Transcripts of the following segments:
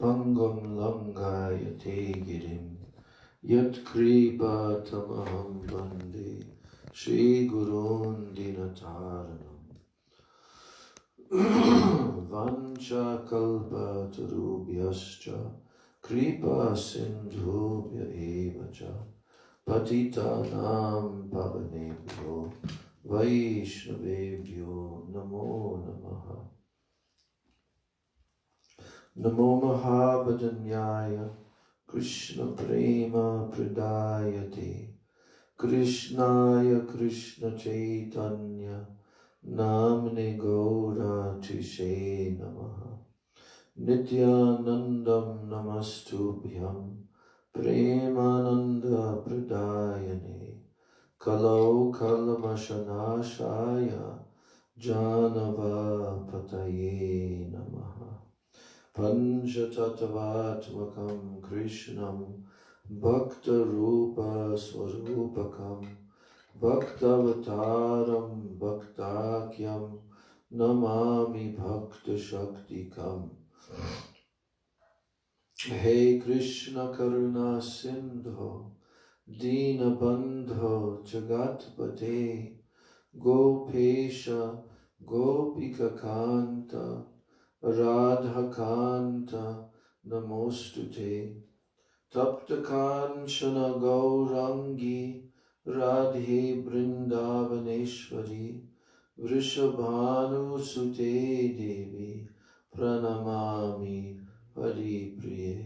Pangam Langayate Girim Yat Kripa Tamaham Bande Shri Gurun Dinataranam Vancha Kalpa Tarubhyascha Kripa Sindhubhya Evacha Patitanam Pavanebhyo Vaishnavebhyo Namo Namaha Namo Mahabhadanyaya Krishna Prema Pradayate Krishnaya Krishna Chaitanya Namne Gaura Tishe Namaha Nityanandam Namastubhyam Premananda Pradayane Kalau Kalamashanashaya Janava Pataye Namaha Panchatattvaatmakam Krishnam Bhakta Rupa Swarupakam Bhaktavataram Bhaktakyam Namami Bhakta Shaktikam Hey Krishna Karuna Sindho Dina Bandho Jagatpate Gopesha Gopika Kanta Radha Kanta Namostute Tapta Kanchana Gaurangi Radhe Brindavaneshwari Vrishabhanu Sute Devi Pranamami Hari Priye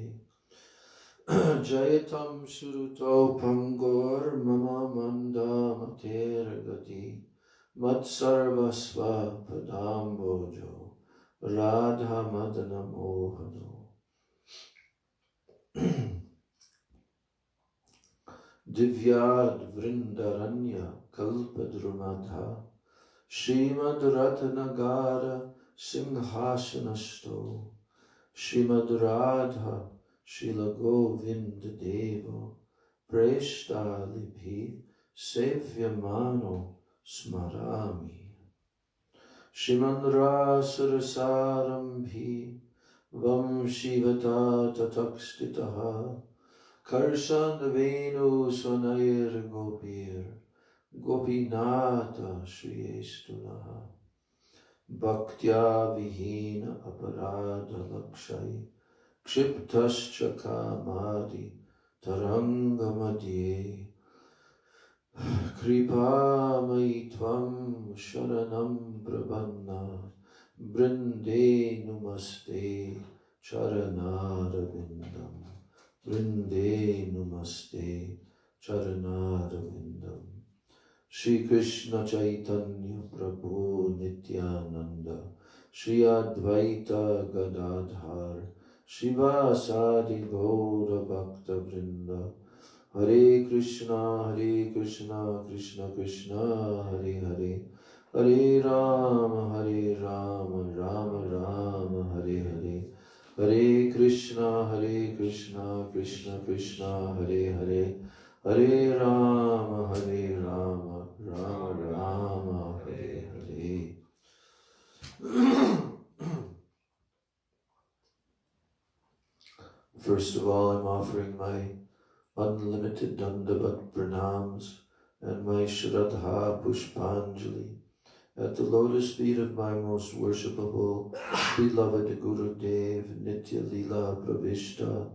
Jayatam Suruto Pangor Mama Manda Materagati Matsarvasva Padambojo Radha Madana Mohano Divyad Vrindaranya Kalpadrumadha Srimad Ratnagara Singhasanasto Srimad Radha Srila Govinda Devo Preshta Libhi Sevyamano Smarami Shimandra Sarasarambhi Vam Shivata Tatakstitaha Karshan Venu Swanayir Gopir Gopinata Shriyestunaha Bhaktya Vihina Aparadha Lakshay Kshiptascha Kamadi Tarangamadye Kripa Maitvam Sharanam Prabanna Brinde Numaste Charanaravindam Brinde Numaste Charanaravindam Shri Krishna Chaitanya Prabhu Nityananda Shri Advaita Gadadhar Shivasadi Gaura Bhakta Vrinda Hare Krishna, Krishna Krishna, Hare Hare, Hare Rama, Rama Rama, Hare Hare, Hare Krishna, Krishna Krishna, Hare Hare, Hare Rama, Rama Rama, Hare Hare. First of all, I'm offering my unlimited Dandavat Pranams and my Shraddha Pushpanjali at the lotus feet of my most worshipable, beloved Gurudev Nitya Lila Pravishta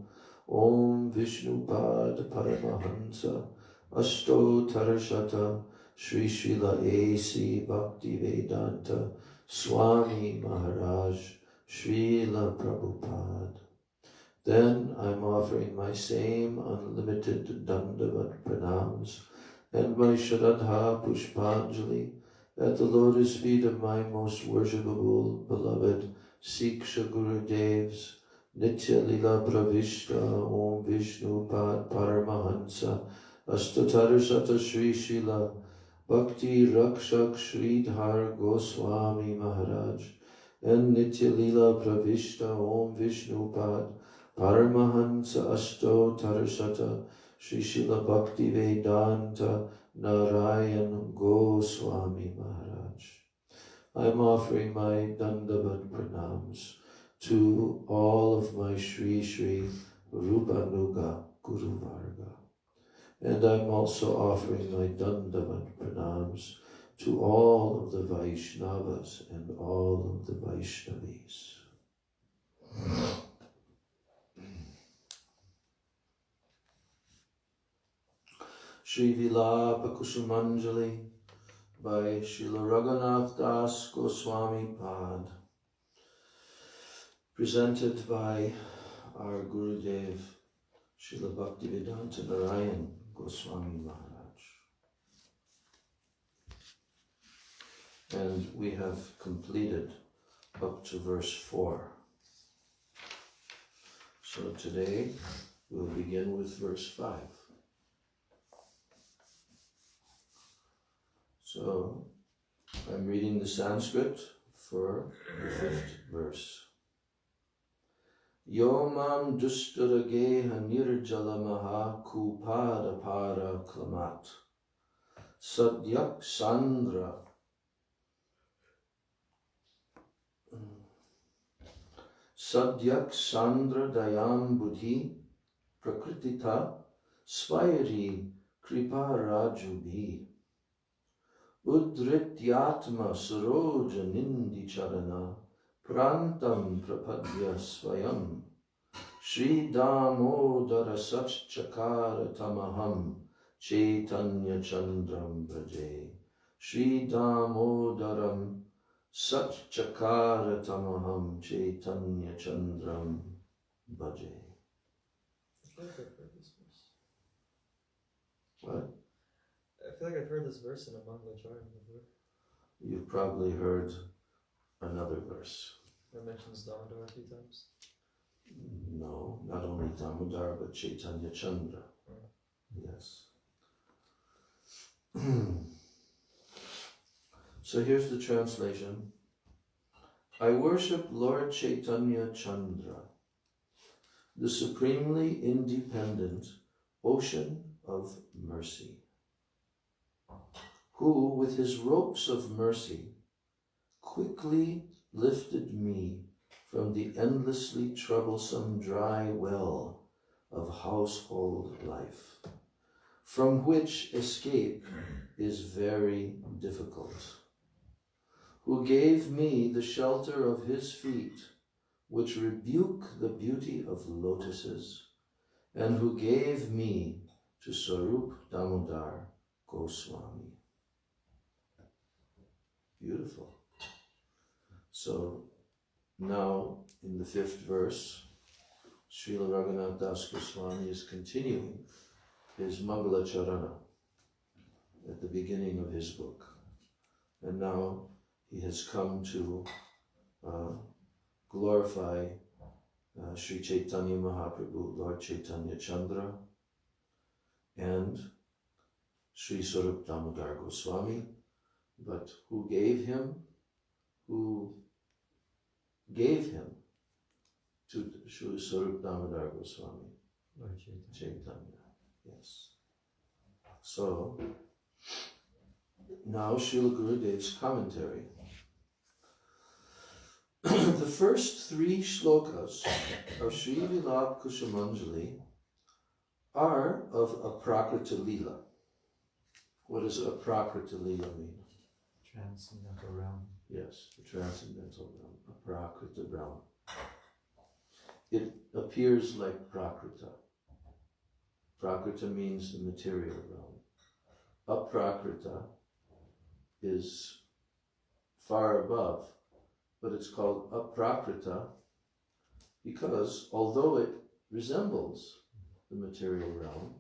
Om Vishnupad Paramahansa Ashto Tarashata Sri Srila A.C. Bhaktivedanta Swami Maharaj Srila Prabhupada. Then I'm offering my same unlimited Dandavat Pranams and my Shraddha Pushpanjali at the lotus feet of my most worshipable, beloved Siksha Gurudevs Nitya Lila Pravishta Om Vishnu Pad Paramahansa Ashtatarashata Sri Srila Bhakti Rakshak Sridhar Goswami Maharaj and Nitya Lila Pravishta Om Vishnu Pad Paramahansa Ashto Tarashata Sri Srila Bhakti Vedanta Narayan Goswami Maharaj. I am offering my Dandavat Pranams to all of my Sri Sri Rupanuga Guru Varga. And I'm also offering my Dandavat Pranams to all of the Vaishnavas and all of the Vaishnavis. Sri Vilapa-kusumanjali by Srila Raghunath Das Goswami Pad, presented by our Gurudev, Srila Bhaktivedanta Narayan Goswami Maharaj. And we have completed up to verse 4. So today we'll begin with verse 5. So I'm reading the Sanskrit for the 5th verse. Yomam dustarageha nirjalamaha kupada para klamat sadyak sandra dayam buddhi prakritita svairi kripa rajubhi udrityatma saroja nindi charana prantam prapadya swayam Shri Damodara Satchakara Tamaham Chaitanya Chandram Braje Shri Damodaram Satchakara Tamaham Chaitanya Chandram Bhaje. I feel like I've heard this verse. What? I feel like I've heard this verse in a Mangalacharya before. You've probably heard another verse. It mentions Damodar a few times. No, not only Damodar, but Chaitanya Chandra. Yes. So here's the translation. I worship Lord Chaitanya Chandra, the supremely independent ocean of mercy, who with his ropes of mercy quickly lifted me from the endlessly troublesome dry well of household life, from which escape is very difficult, who gave me the shelter of his feet, which rebuke the beauty of lotuses, and who gave me to Swarup Damodar Goswami. Beautiful. So, now, in the 5th verse, Srila Raghunath Das Goswami is continuing his Mangala Charana at the beginning of his book. And now he has come to glorify Sri Chaitanya Mahaprabhu, Lord Chaitanya Chandra, and Sri Swarup Damodar Goswami, but who gave him to Sri Swarup Damodar Goswami. Lord Chaitanya, yes. So, now Srila Gurudev's commentary. The first 3 shlokas of Sri Vilapa-kusumanjali are of Aprakrita Lila. What does Aprakrita Lila mean? Transcendental realm. Yes, the transcendental realm, Aprakrita realm. It appears like Prakrita. Prakrita means the material realm. Aprakrita is far above, but it's called Aprakrita because although it resembles the material realm,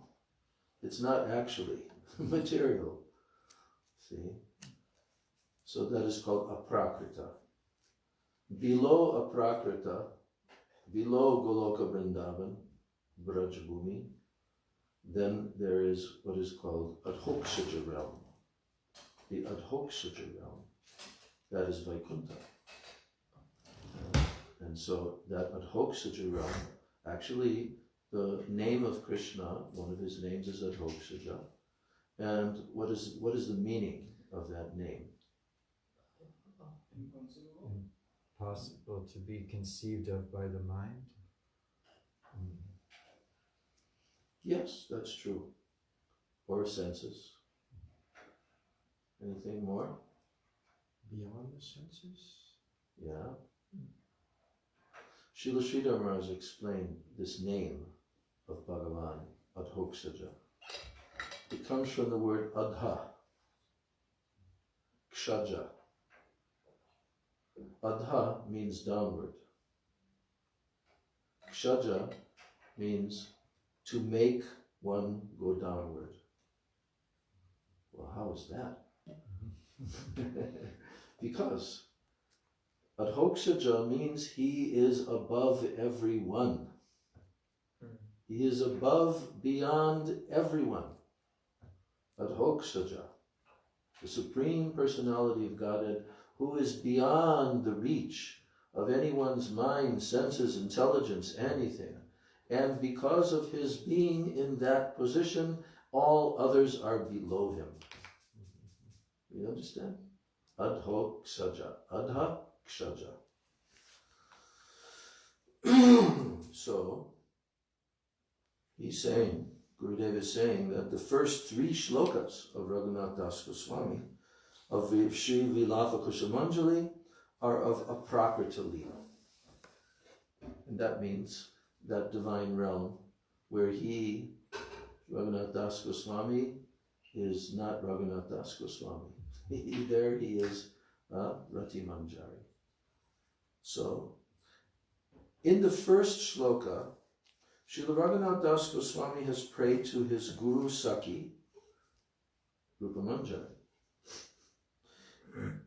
it's not actually material. See? So that is called Aprakrita. Below Aprakrita, below Goloka Vrindavan, Braj Bhumi, then there is what is called Adhokshaja realm. The Adhokshaja realm, that is Vaikuntha. And so that Adhokshaja realm, actually the name of Krishna, one of his names is Adhokshaja. And what is the meaning of that name? possible to be conceived of by the mind? Yes, that's true. Or senses. Anything more? Beyond the senses? Yeah. Srila Sridhar Maharaj explained this name of Bhagavan, Adhoksaja. It comes from the word adha, kshaja. Adha means downward. Kshaja means to make one go downward. Well, how is that? Because Adhoksaja means he is above everyone. He is above, beyond everyone. Adhoksaja, the Supreme Personality of Godhead, who is beyond the reach of anyone's mind, senses, intelligence, anything. And because of his being in that position, all others are below him. You understand? Adhoksaja. Adha kshaja. So, he's saying, Gurudev is saying that the first 3 shlokas of Raghunath Das Goswami, of Sri Vilapa-kusumanjali, are of aprakrita lila. And that means that divine realm where he, Raghunath Das Goswami, is not Raghunath Das Goswami. There he is Rati Manjari. So, in the first shloka, Srila Raghunath Das Goswami has prayed to his Guru Saki, Rupa Manjari.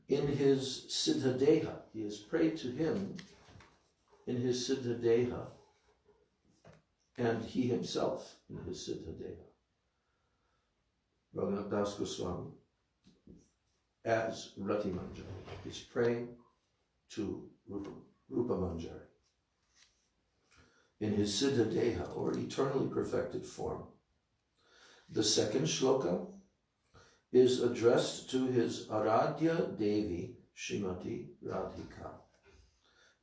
In his Siddhadeha, he has prayed to him in his Siddhadeha, and he himself in his Siddhadeha. Raghunath Das Goswami, as Rati Manjari, is praying to Rupa Manjari in his Siddhadeha, or eternally perfected form. The second shloka is addressed to his Aradhya Devi, Srimati Radhika.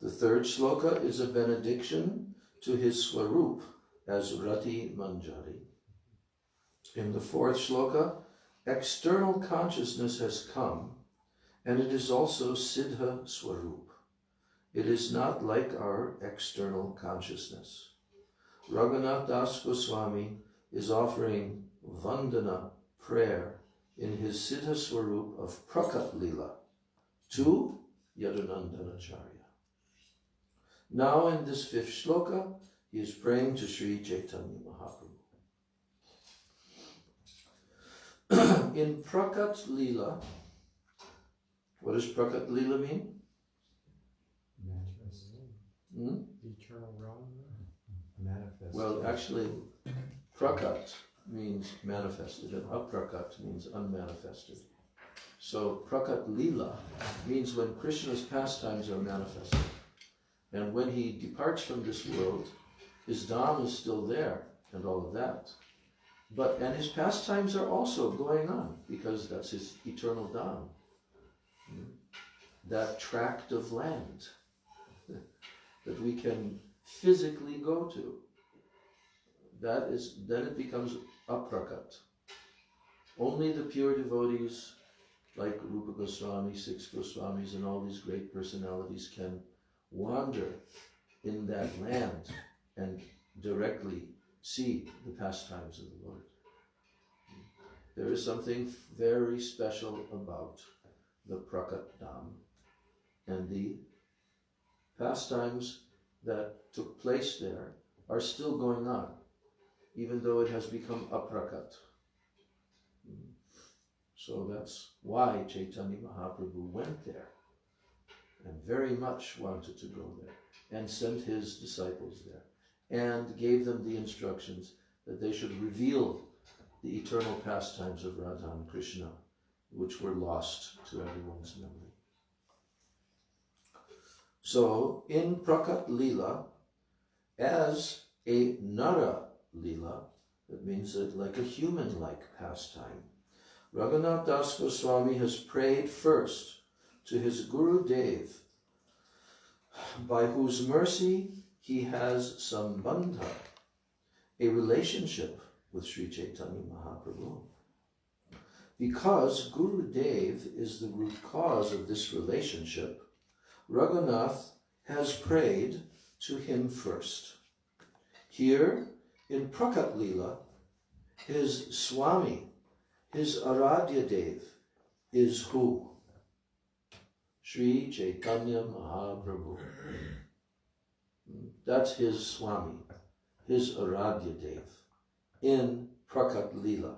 The third shloka is a benediction to his Swarup as Rati Manjari. In the fourth shloka, external consciousness has come, and it is also Siddha Swarup. It is not like our external consciousness. Raghunath Das Goswami is offering Vandana, prayer, in his Siddha Swarup of Prakat Lila to Yadunandanacharya. Now in this fifth shloka, he is praying to Sri Chaitanya Mahaprabhu. In Prakat Lila, what does Prakat Lila mean? Manifest. Eternal realm. Manifest. Well, actually, Prakat means manifested, and Aprakat means unmanifested. So Prakat Lila means when Krishna's pastimes are manifested. And when he departs from this world, his Dham is still there, and all of that. And his pastimes are also going on, because that's his eternal Dham. That tract of land that we can physically go to. Then it becomes aprakat. Only the pure devotees, like Rupa Goswami, 6 Goswamis, and all these great personalities can wander in that land and directly see the pastimes of the Lord. There is something very special about the Prakat Dham, and the pastimes that took place there are still going on, even though it has become aprakat. So that's why Chaitanya Mahaprabhu went there and very much wanted to go there and sent his disciples there and gave them the instructions that they should reveal the eternal pastimes of Radha and Krishna, which were lost to everyone's memory. So in Prakat Lila, as a Nara Lila, that means that like a human-like pastime, Raghunath Das Goswami has prayed first to his Gurudev by whose mercy he has sambandha, a relationship with Sri Chaitanya Mahaprabhu. Because Gurudev is the root cause of this relationship, Raghunath has prayed to him first. Here in Prakat Leela, his Swami, his Aradhya Dev, is who? Sri Chaitanya Mahaprabhu. That's his Swami, his Aradhya Dev, in Prakat Leela.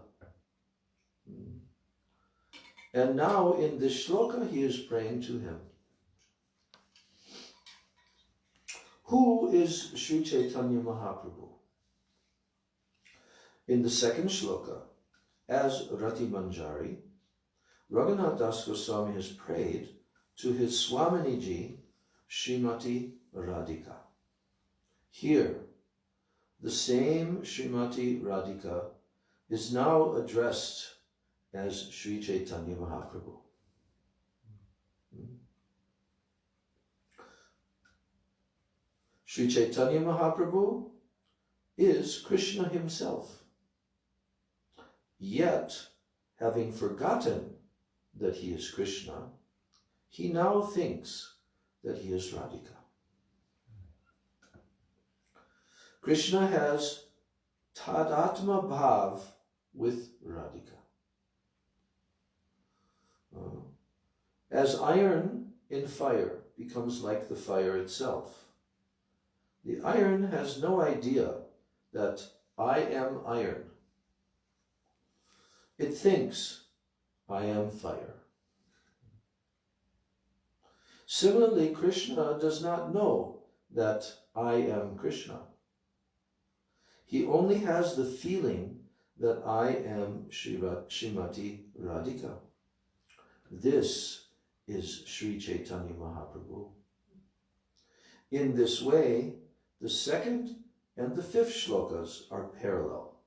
And now in this shloka he is praying to him. Who is Sri Chaitanya Mahaprabhu? In the second shloka, as Rati Manjari, Raghunath Das Goswami has prayed to his Swaminiji, Srimati Radhika. Here, the same Srimati Radhika is now addressed as Sri Chaitanya Mahaprabhu. Sri Chaitanya Mahaprabhu is Krishna himself. Yet, having forgotten that he is Krishna, he now thinks that he is Radhika. Krishna has tadatma bhav with Radhika. As iron in fire becomes like the fire itself, the iron has no idea that I am iron. It thinks I am fire. Similarly, Krishna does not know that I am Krishna. He only has the feeling that I am Srimati Radhika. This is Sri Chaitanya Mahaprabhu. In this way, the second and the fifth shlokas are parallel.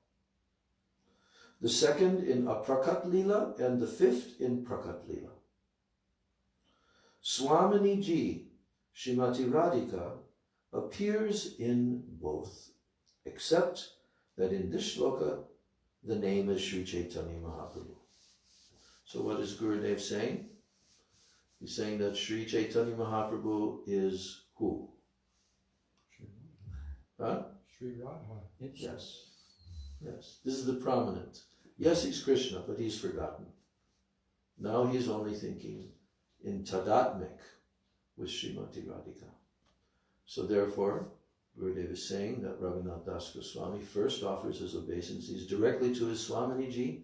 The second in Aprakat Leela and the fifth in Prakat Leela. Swaminiji, Srimati Radhika, appears in both, except that in this shloka, the name is Sri Chaitanya Mahaprabhu. So what is Gurudev saying? He's saying that Sri Chaitanya Mahaprabhu is who? Huh? Sri Radha. Yes. Yes. This is the prominent. Yes, he's Krishna, but he's forgotten. Now he's only thinking in Tadatmik with Srimati Radhika. So therefore, Gurudev is saying that Raghunath Das Goswami first offers his obeisances directly to his Swaminiji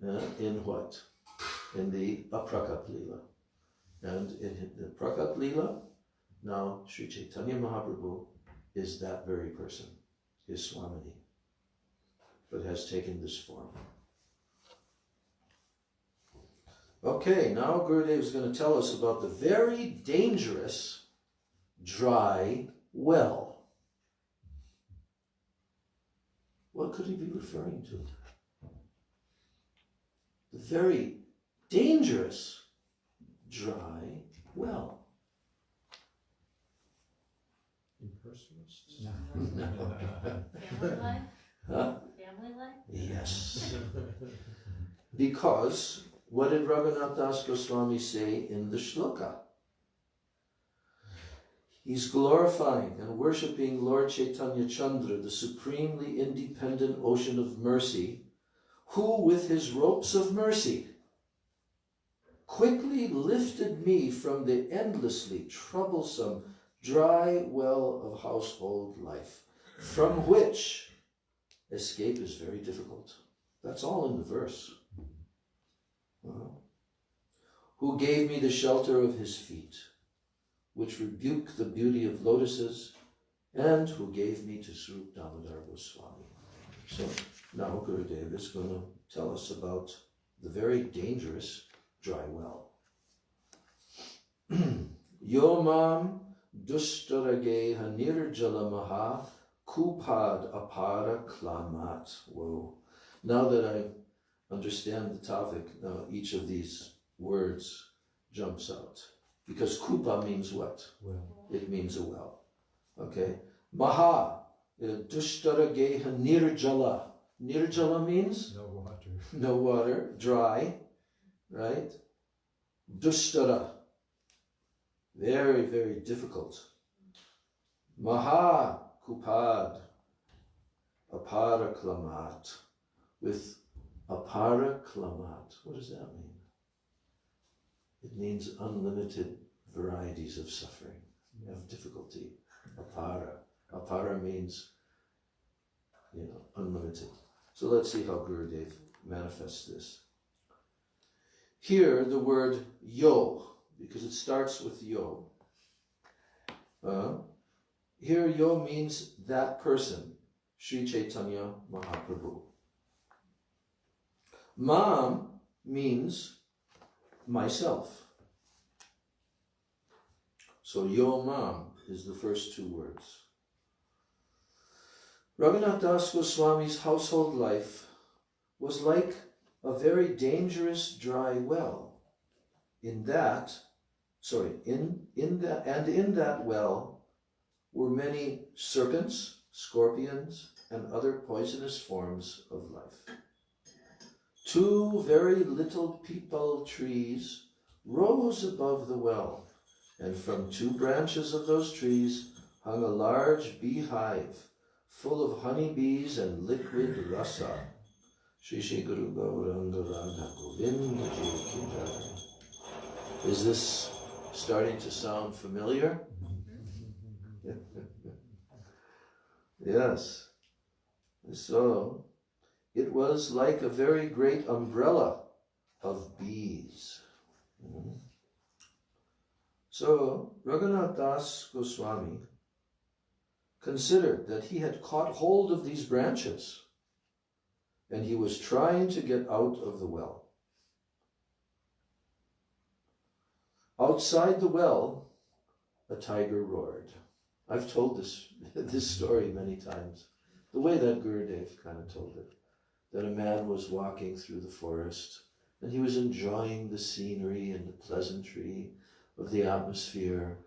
in what? In the Aprakat Leela. And in the Prakat Leela, now Sri Chaitanya Mahaprabhu is that very person, his Swamini, but has taken this form. Okay, now Gurudev is going to tell us about the very dangerous dry well. What could he be referring to? The very dangerous dry well. Impersonalists? Family life? Huh? Family life? Yes. Because what did Raghunath Das Goswami say in the shloka? He's glorifying and worshipping Lord Chaitanya Chandra, the supremely independent ocean of mercy, who with his ropes of mercy quickly lifted me from the endlessly troublesome dry well of household life, from which escape is very difficult. That's all in the verse. Who gave me the shelter of his feet, which rebuked the beauty of lotuses, and who gave me to Swarup Damodar Goswami. So now Gurudev is going to tell us about the very dangerous dry well. Yomam dustarage hanirjala maha kupad apara klamat. Whoa. Now that I understand the topic, now each of these words jumps out. Because kupa means what? Well. It means a well. Okay? Maha, dushtara geha nirjala. Nirjala means? No water. No water, dry, right? Dushtara, very, very difficult. Maha kupad, apara klamat, with apara klamat. What does that mean? It means unlimited varieties of suffering, of difficulty. Apara. Apara means, unlimited. So let's see how Gurudev manifests this. Here, the word yo, because it starts with yo. Here, yo means that person, Sri Chaitanya Mahaprabhu. Mam means myself. So yo mam is the first two words. Raghunath Das Goswami's household life was like a very dangerous dry well. In that well were many serpents, scorpions, and other poisonous forms of life. 2 very little peepal trees rose above the well, and from 2 branches of those trees hung a large beehive full of honeybees and liquid rasa. Shri Shri Guru Gauranga Radha Govinda Ji Ki Jai. Is this starting to sound familiar? Yes. So, it was like a very great umbrella of bees. So, Raghunath Das Goswami considered that he had caught hold of these branches and he was trying to get out of the well. Outside the well, a tiger roared. I've told this story many times, the way that Gurudev kind of told it, that a man was walking through the forest and he was enjoying the scenery and the pleasantry of the atmosphere,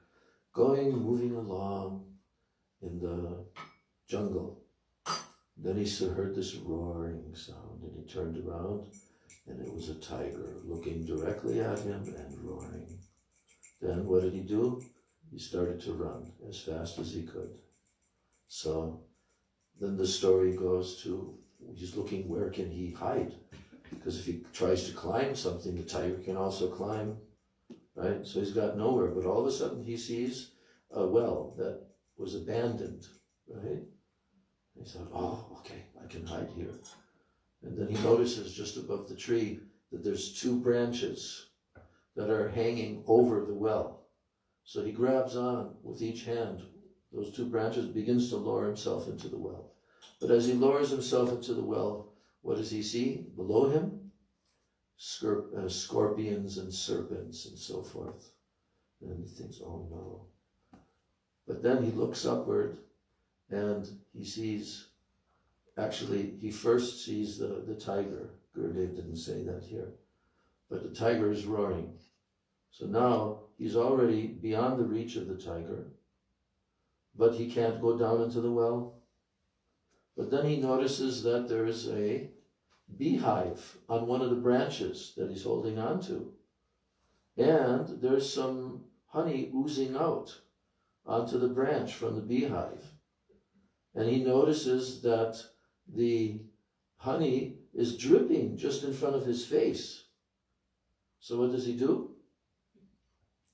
moving along in the jungle. Then he heard this roaring sound and he turned around and it was a tiger looking directly at him and roaring. Then what did he do? He started to run as fast as he could. So then the story goes to, he's looking where can he hide? Because if he tries to climb something, the tiger can also climb, right? So he's got nowhere, but all of a sudden he sees a well that was abandoned, right? He thought, oh, okay, I can hide here. And then he notices just above the tree that there's 2 branches that are hanging over the well. So he grabs on with each hand those 2 branches, begins to lower himself into the well. But as he lowers himself into the well, what does he see? Below him, scorpions and serpents and so forth. And he thinks, oh no. But then he looks upward and he sees, actually, he first sees the tiger. Gurudev didn't say that here. But the tiger is roaring. So now he's already beyond the reach of the tiger, but he can't go down into the well. But then he notices that there is a beehive on one of the branches that he's holding on to. And there's some honey oozing out onto the branch from the beehive. And he notices that the honey is dripping just in front of his face. So what does he do?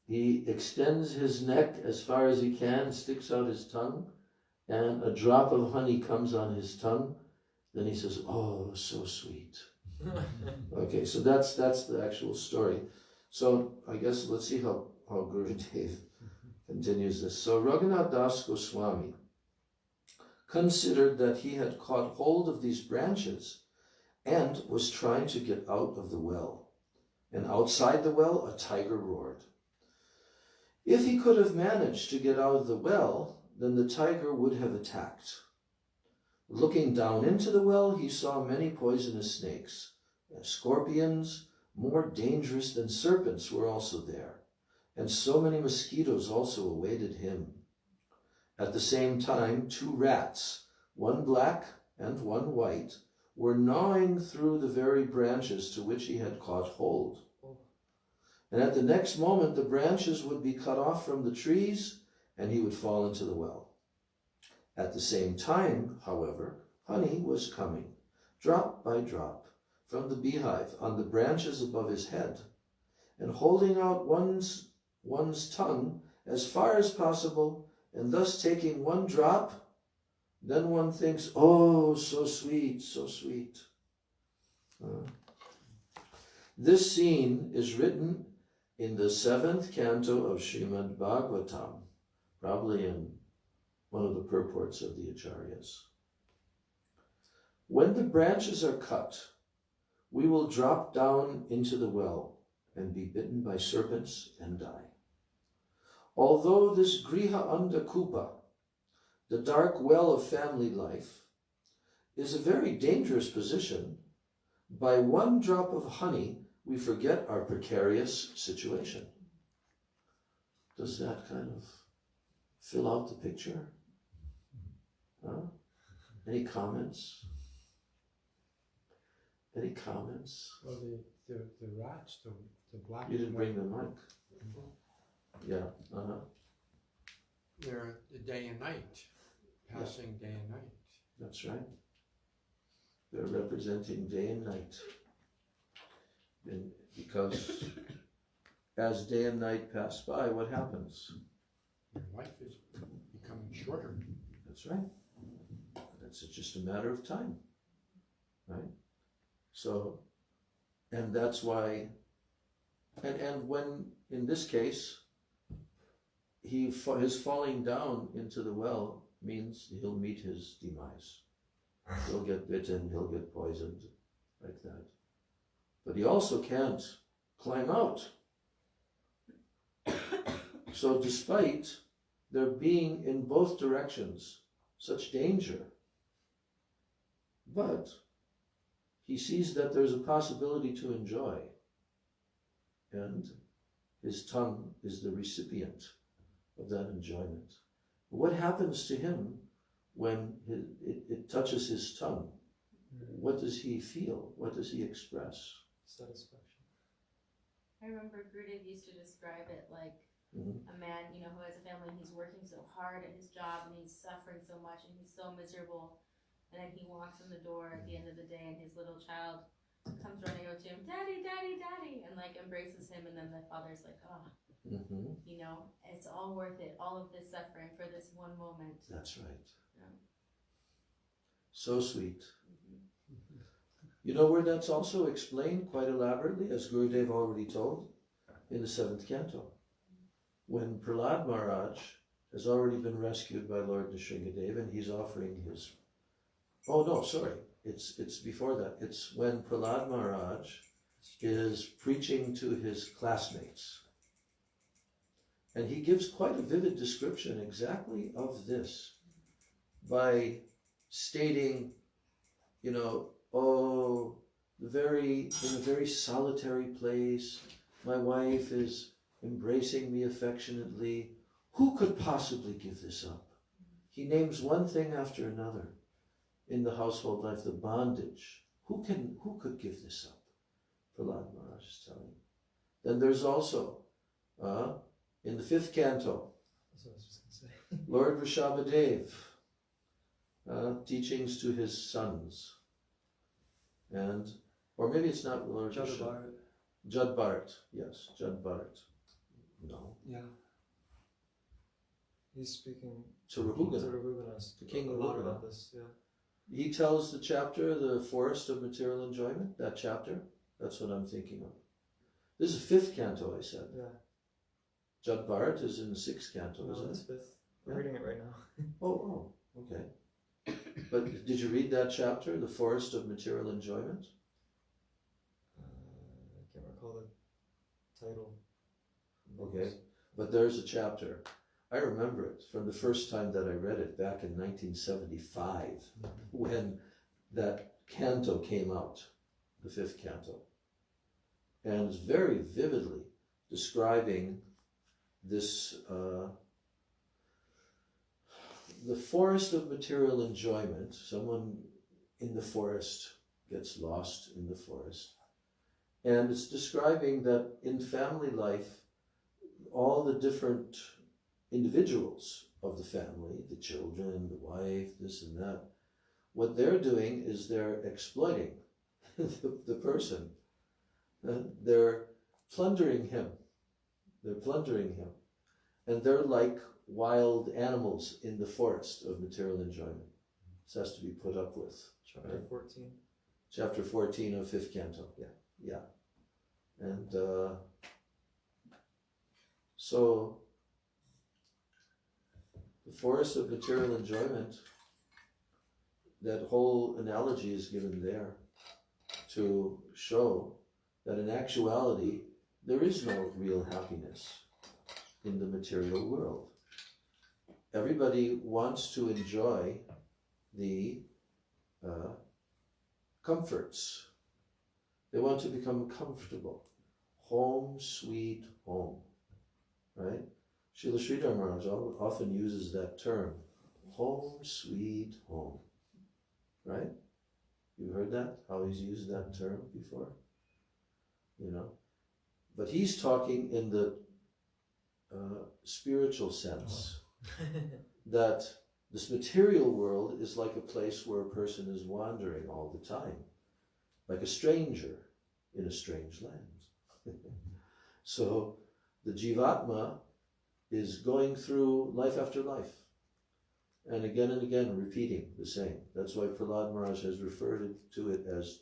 He extends his neck as far as he can, sticks out his tongue, and a drop of honey comes on his tongue. Then he says, oh, so sweet. Okay, so that's the actual story. So I guess let's see how Gurudev continues this. So Raghunath Das Goswami considered that he had caught hold of these branches and was trying to get out of the well. And outside the well, a tiger roared. If he could have managed to get out of the well, then the tiger would have attacked. Looking down into the well, he saw many poisonous snakes. Scorpions, more dangerous than serpents, were also there. and so many mosquitoes also awaited him. At the same time, 2 rats, one black and one white, were gnawing through the very branches to which he had caught hold. And at the next moment, the branches would be cut off from the trees, and he would fall into the well. At the same time, however, honey was coming, drop by drop, from the beehive on the branches above his head, and holding out one's tongue as far as possible, and thus taking one drop, then one thinks, oh, so sweet, so sweet. This scene is written in the 7th canto of Srimad Bhagavatam, probably in one of the purports of the Acharyas. When the branches are cut, we will drop down into the well and be bitten by serpents and die. Although this Griha Andakupa, the dark well of family life, is a very dangerous position, by one drop of honey, we forget our precarious situation. Does that kind of fill out the picture? Huh? Any comments? Any comments? Well, the rats, the black. You didn't bring the mic. Yeah. They're the day and night, passing day and night. That's right. They're representing day and night. And because as day and night pass by, what happens? Your life is becoming shorter. That's right. It's just a matter of time, right? So, and that's why, and when, in this case, his falling down into the well means he'll meet his demise. He'll get bitten, he'll get poisoned, like that. But he also can't climb out. So despite there being in both directions such danger, but he sees that there's a possibility to enjoy, and his tongue is the recipient of that enjoyment. What happens to him when it touches his tongue? What does he feel? What does he express? Satisfaction. I remember Gurudev used to describe it like a man, who has a family and he's working so hard at his job and he's suffering so much and he's so miserable. And then he walks in the door at the end of the day and his little child comes running over to him, Daddy, Daddy, Daddy, and embraces him, and then the father's like, oh, it's all worth it, all of this suffering for this one moment. That's right. Yeah. So sweet. You know where that's also explained quite elaborately, as Gurudev already told, in the 7th canto. When Prahlad Maharaj has already been rescued by Lord Nrsingadev and he's offering his... Oh no, sorry, it's before that. It's when Prahlad Maharaj is preaching to his classmates. And he gives quite a vivid description exactly of this by stating, in a very solitary place, my wife is embracing me affectionately. Who could possibly give this up? He names one thing after another in the household life, the bondage. Who could give this up? Prahlad Maharaj is telling. Then there's also, in the 5th canto, That's what I was just going to say. Lord Vrishabhadev, teachings to his sons. And, or maybe it's not Lord Vrishabhadev. Jad Bharat, yes, Jad Bharat. No. Yeah. He's speaking To Rahugana, the King a lot Rahugana. about this, yeah. He tells the chapter, the forest of material enjoyment, that chapter. That's what I'm thinking of. This is 5th canto, I said. Yeah. Jad Bharat is in the 6th canto, No, isn't it's it? 5th. I'm Yeah. reading it right now. Oh, okay. But did you read that chapter, the forest of material enjoyment? I can't recall the title. Okay, but there's a chapter. I remember it from the first time that I read it back in 1975, when that canto came out, the 5th canto, and it's very vividly describing this the forest of material enjoyment. Someone in the forest gets lost in the forest. And it's describing that in family life, all the different individuals of the family, the children, the wife, this and that, what they're doing is they're exploiting the person. They're plundering him. They're plundering him. And they're like wild animals in the forest of material enjoyment. This has to be put up with. Chapter 14. Chapter 14 of 5th Canto. Yeah. And so the forest of material enjoyment, that whole analogy is given there to show that in actuality there is no real happiness in the material world. Everybody wants to enjoy the comforts. They want to become comfortable. Home, sweet home. Right? Srila Sridhar Maharaj often uses that term. Home, sweet home. Right? You've heard that? How he's used that term before? You know? But he's talking in the spiritual sense. That this material world is like a place where a person is wandering all the time. Like a stranger in a strange land. So the Jivatma is going through life after life. And again repeating the same. That's why Prahlad Maharaj has referred to it as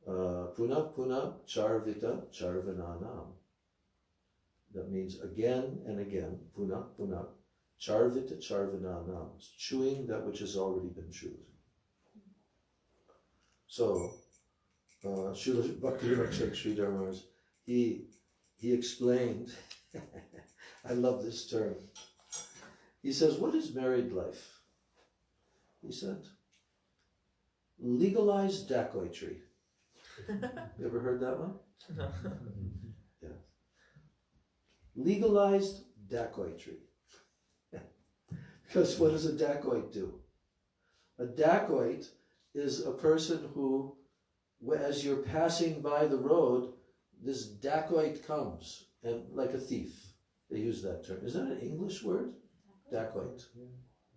Puna Puna Charvita Charvananam. That means again and again, Puna Puna Charvita Charvananam. Chewing that which has already been chewed. So, Srila Bhakti Sridhar Maharaj, he explained, I love this term. He says, what is married life? He said, legalized dacoitry. You ever heard that one? No. Yeah. Legalized dacoitry. Because what does a dacoit do? A dacoit is a person who, as you're passing by the road, this dacoit comes, and like a thief. They use that term. Is that an English word? Dacoit.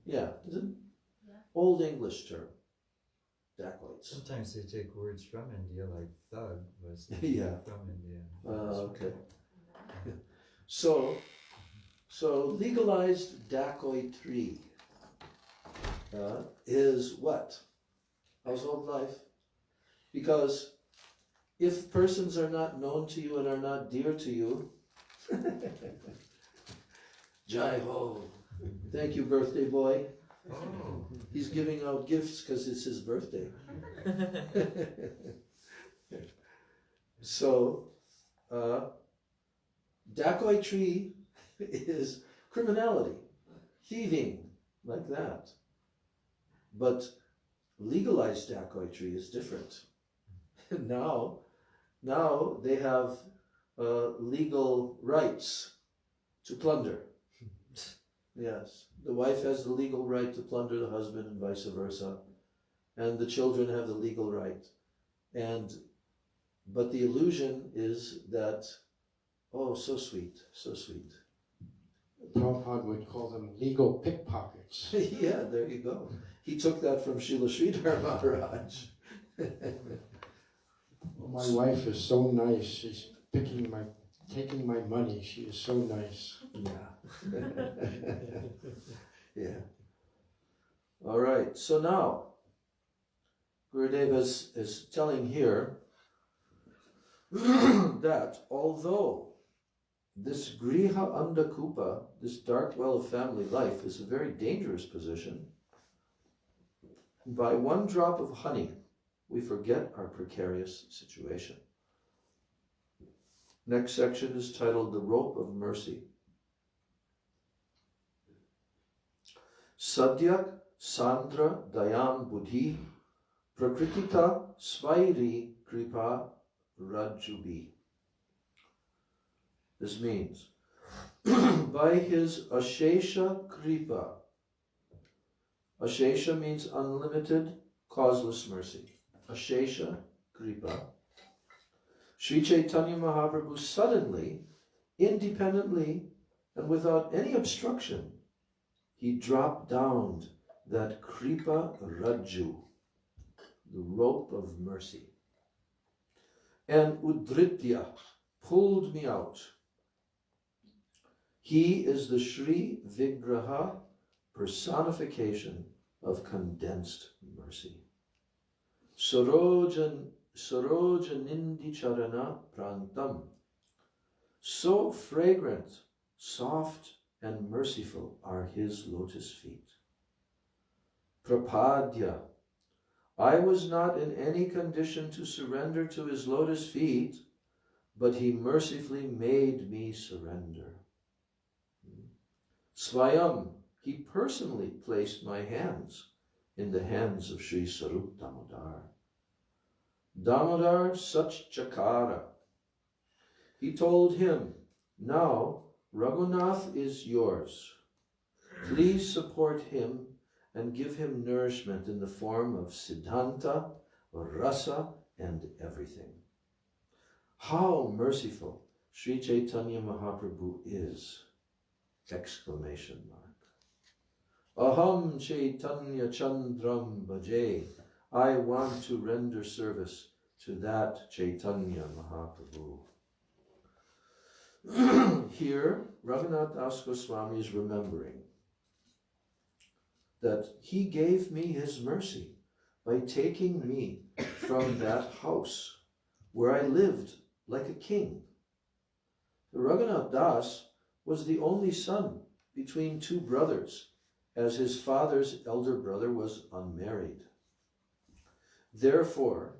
Yeah, is it? Yeah. Old English term. Dacoits. Sometimes they take words from India, like thug was Yeah. from India. Okay. So legalized dacoitry is what? Household life. Because if persons are not known to you and are not dear to you, Jai Ho. Thank you, birthday boy. Oh. He's giving out gifts because it's his birthday. So, dacoitry is criminality, thieving, like that. But legalized dacoitry is different. Now they have legal rights to plunder. Yes, the wife has the legal right to plunder the husband and vice versa, and the children have the legal right. But the illusion is that, oh, so sweet, so sweet. Prabhupada would call them legal pickpockets. Yeah, there you go. He took that from Srila Sridhar Maharaj. My wife is so nice. She's taking my money. She is so nice. Yeah. Yeah. All right. So now, Gurudev is telling here that although this griha andakupa, this dark well of family life, is a very dangerous position, by one drop of honey, we forget our precarious situation. Next section is titled The Rope of Mercy. Sadhyak Sandra Dayam Buddhi Prakritita Svairi Kripa Rajubi. This means by his Ashesha Kripa. Ashesha means unlimited, causeless mercy. Ashesha Kripa. Sri Chaitanya Mahaprabhu suddenly, independently, and without any obstruction, he dropped down that Kripa Rajju, the rope of mercy, and Udritya pulled me out. He is the Sri Vigraha personification of condensed mercy. Sarojanindi Charana Prantam. So fragrant, soft, and merciful are his lotus feet. Prapadya. I was not in any condition to surrender to his lotus feet, but he mercifully made me surrender. Swayam. He personally placed my hands in the hands of Sri Sarup Damodar. Damodar Sach Chakara. He told him, now Raghunath is yours. Please support him and give him nourishment in the form of Siddhanta, Rasa, and everything. How merciful Sri Chaitanya Mahaprabhu is! Exclamation mark. Aham Chaitanya Chandram Bhaje. I want to render service to that Chaitanya Mahaprabhu. Here, Raghunath Das Goswami is remembering that he gave me his mercy by taking me from that house where I lived like a king. Raghunath Das was the only son between two brothers, as his father's elder brother was unmarried. Therefore,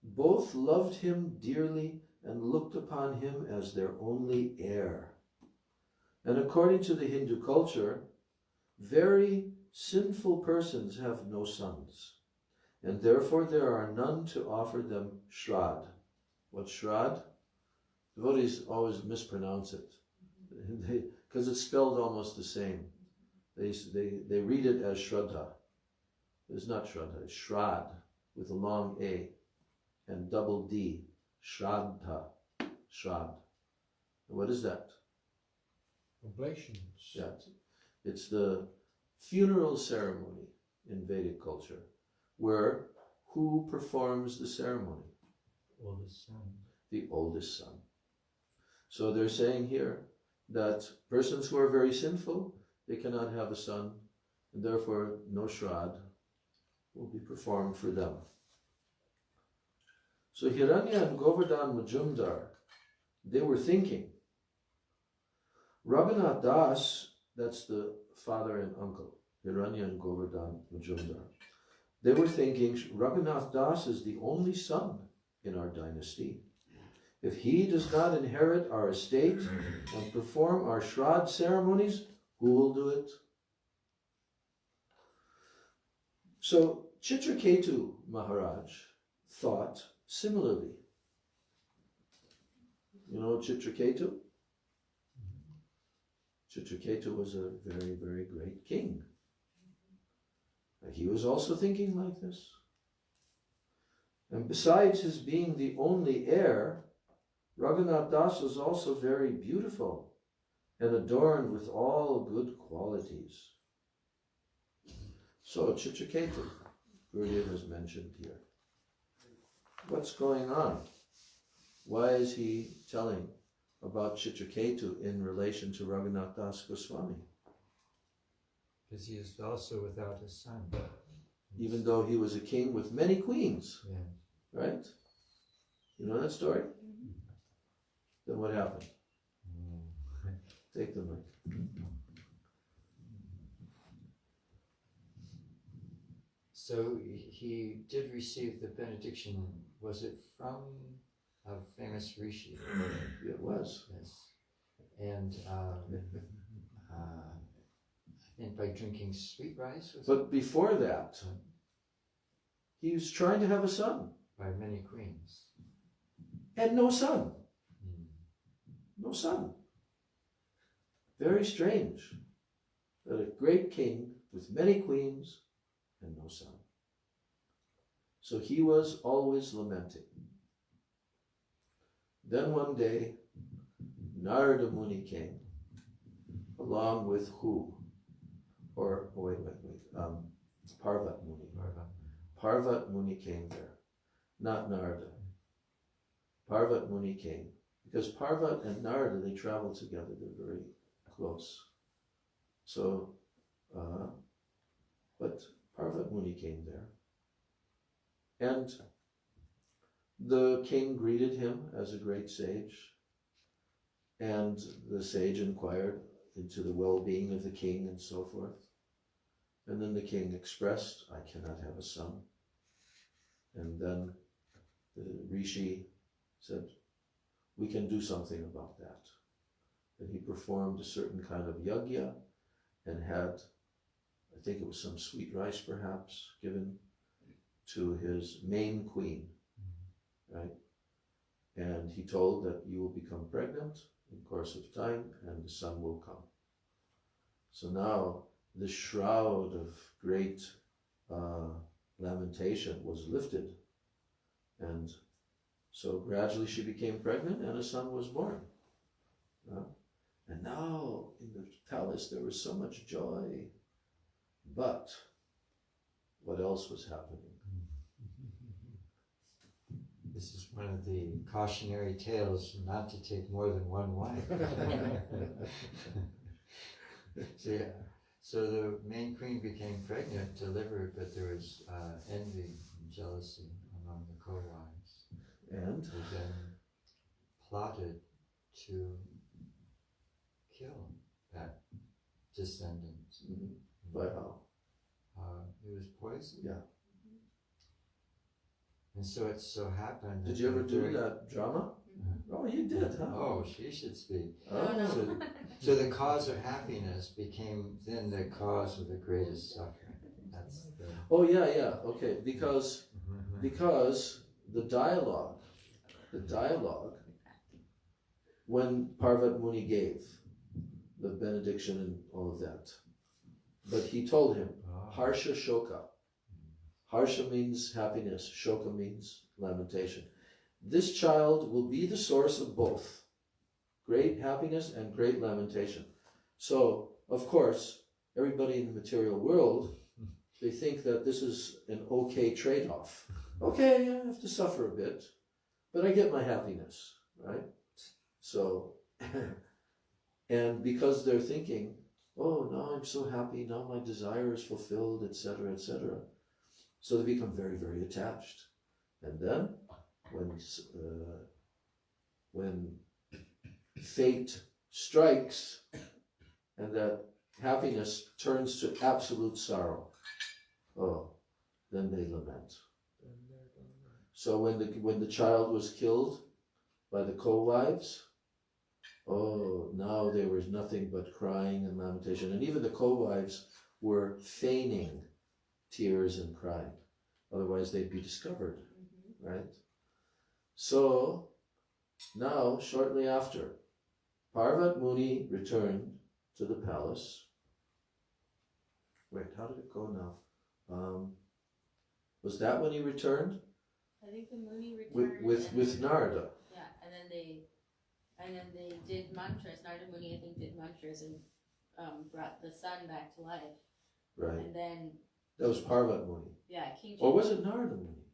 both loved him dearly and looked upon him as their only heir. And according to the Hindu culture, very sinful persons have no sons, and therefore there are none to offer them Shrad. What's Shrad? Devotees always mispronounce it, because it's spelled almost the same. They read it as Shraddha. It's not Shraddha, it's Shrad, with a long A and double D. Shraddha. Shrad. What is that? Oblations. Yeah, it's the funeral ceremony in Vedic culture, where who performs the ceremony? Oldest son. The oldest son. So they're saying here that persons who are very sinful, they cannot have a son, and therefore no Shrad will be performed for them. So Hiranya and Govardhan Majumdar, they were thinking, Raghunath Das, that's the father and uncle, Hiranya and Govardhan Majumdar, they were thinking Raghunath Das is the only son in our dynasty. If he does not inherit our estate and perform our Shrad ceremonies, who will do it? So Chitraketu Maharaj thought similarly. You know Chitraketu? Chitraketu was a very, very great king. And he was also thinking like this. And besides his being the only heir, Raghunath Das was also very beautiful and adorned with all good qualities. So Chitraketu, Gurudev has mentioned here. What's going on? Why is he telling about Chitraketu in relation to Raghunath Das Goswami? Because he is also without a son. Even though he was a king with many queens, Yeah. right? You know that story? Then what happened? Take the mic. So he did receive the benediction. Was it from a famous rishi? It was. Yes. And I think by drinking sweet rice. But before that, he was trying to have a son. By many queens. And no son. No son. Very strange that a great king with many queens and no son. So he was always lamenting. Then one day, Narada Muni came, along with who? Parvat Muni. Parvat Muni came there, not Narada. Parvat Muni came, because Parvat and Narada, they traveled together, they're very close. So, but Parvat Muni came there. And the king greeted him as a great sage, and the sage inquired into the well-being of the king and so forth. And then the king expressed, I cannot have a son. And then the rishi said, we can do something about that. And he performed a certain kind of yajna and had, I think it was some sweet rice perhaps, given to his main queen, right? And he told that you will become pregnant in course of time and the son will come. So now the shroud of great lamentation was lifted, and so gradually she became pregnant and a son was born. And now in the palace there was so much joy, but what else was happening? This is one of the cautionary tales not to take more than one wife. So the main queen became pregnant, delivered, but there was envy and jealousy among the co-wives. And Who then plotted to kill that descendant. by how? It was poisoned. Yeah. And so it so happened that Did you ever do that drama? Oh, you did, huh? Oh, she should speak. Oh. So the cause of happiness became then the cause of the greatest suffering. That's the... Oh, yeah, okay. Because the dialogue, when Parvat Muni gave the benediction and all of that, but he told him, Harsha Shoka. Harsha means happiness, Shoka means lamentation. This child will be the source of both great happiness and great lamentation. So, of course, everybody in the material world, they think that this is an okay trade-off. Okay, I have to suffer a bit, but I get my happiness, right? So, and because they're thinking, oh, now I'm so happy, now my desire is fulfilled, etc., etc. So they become very, very attached. And then, when fate strikes and that happiness turns to absolute sorrow, oh, then they lament. So when the child was killed by the co-wives, oh, now there was nothing but crying and lamentation. And even the co-wives were feigning tears and crying. Otherwise they'd be discovered, right? So now, shortly after, Parvat Muni returned to the palace. Wait, how did it go now? Was that when he returned? I think the Muni returned with Narada. Yeah, and then they did mantras. Narada Muni, I think, did mantras and brought the son back to life. Right. And then That was Parvat Muni. yeah, King. Or was it Narada Muni?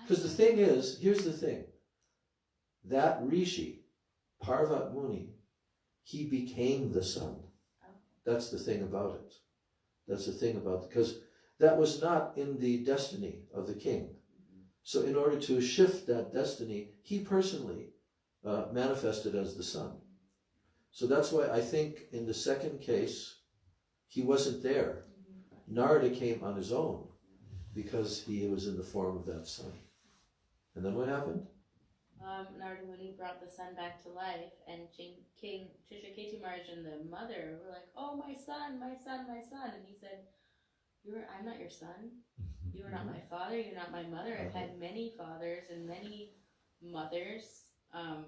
Because the thing is, here's the thing. That rishi, Parvat Muni, he became the son. That's the thing about it. That's the thing about it. Because that was not in the destiny of the king. So in order to shift that destiny, he personally manifested as the son. So that's why I think in the second case, he wasn't there. Narada came on his own because he was in the form of that son. And then what happened? Narada Muni brought the son back to life, and King Trishaketi Maharaj and the mother were like, "Oh, my son, my son, my son!" And he said, "I'm not your son. You are not my father. You're not my mother. I've had many fathers and many mothers.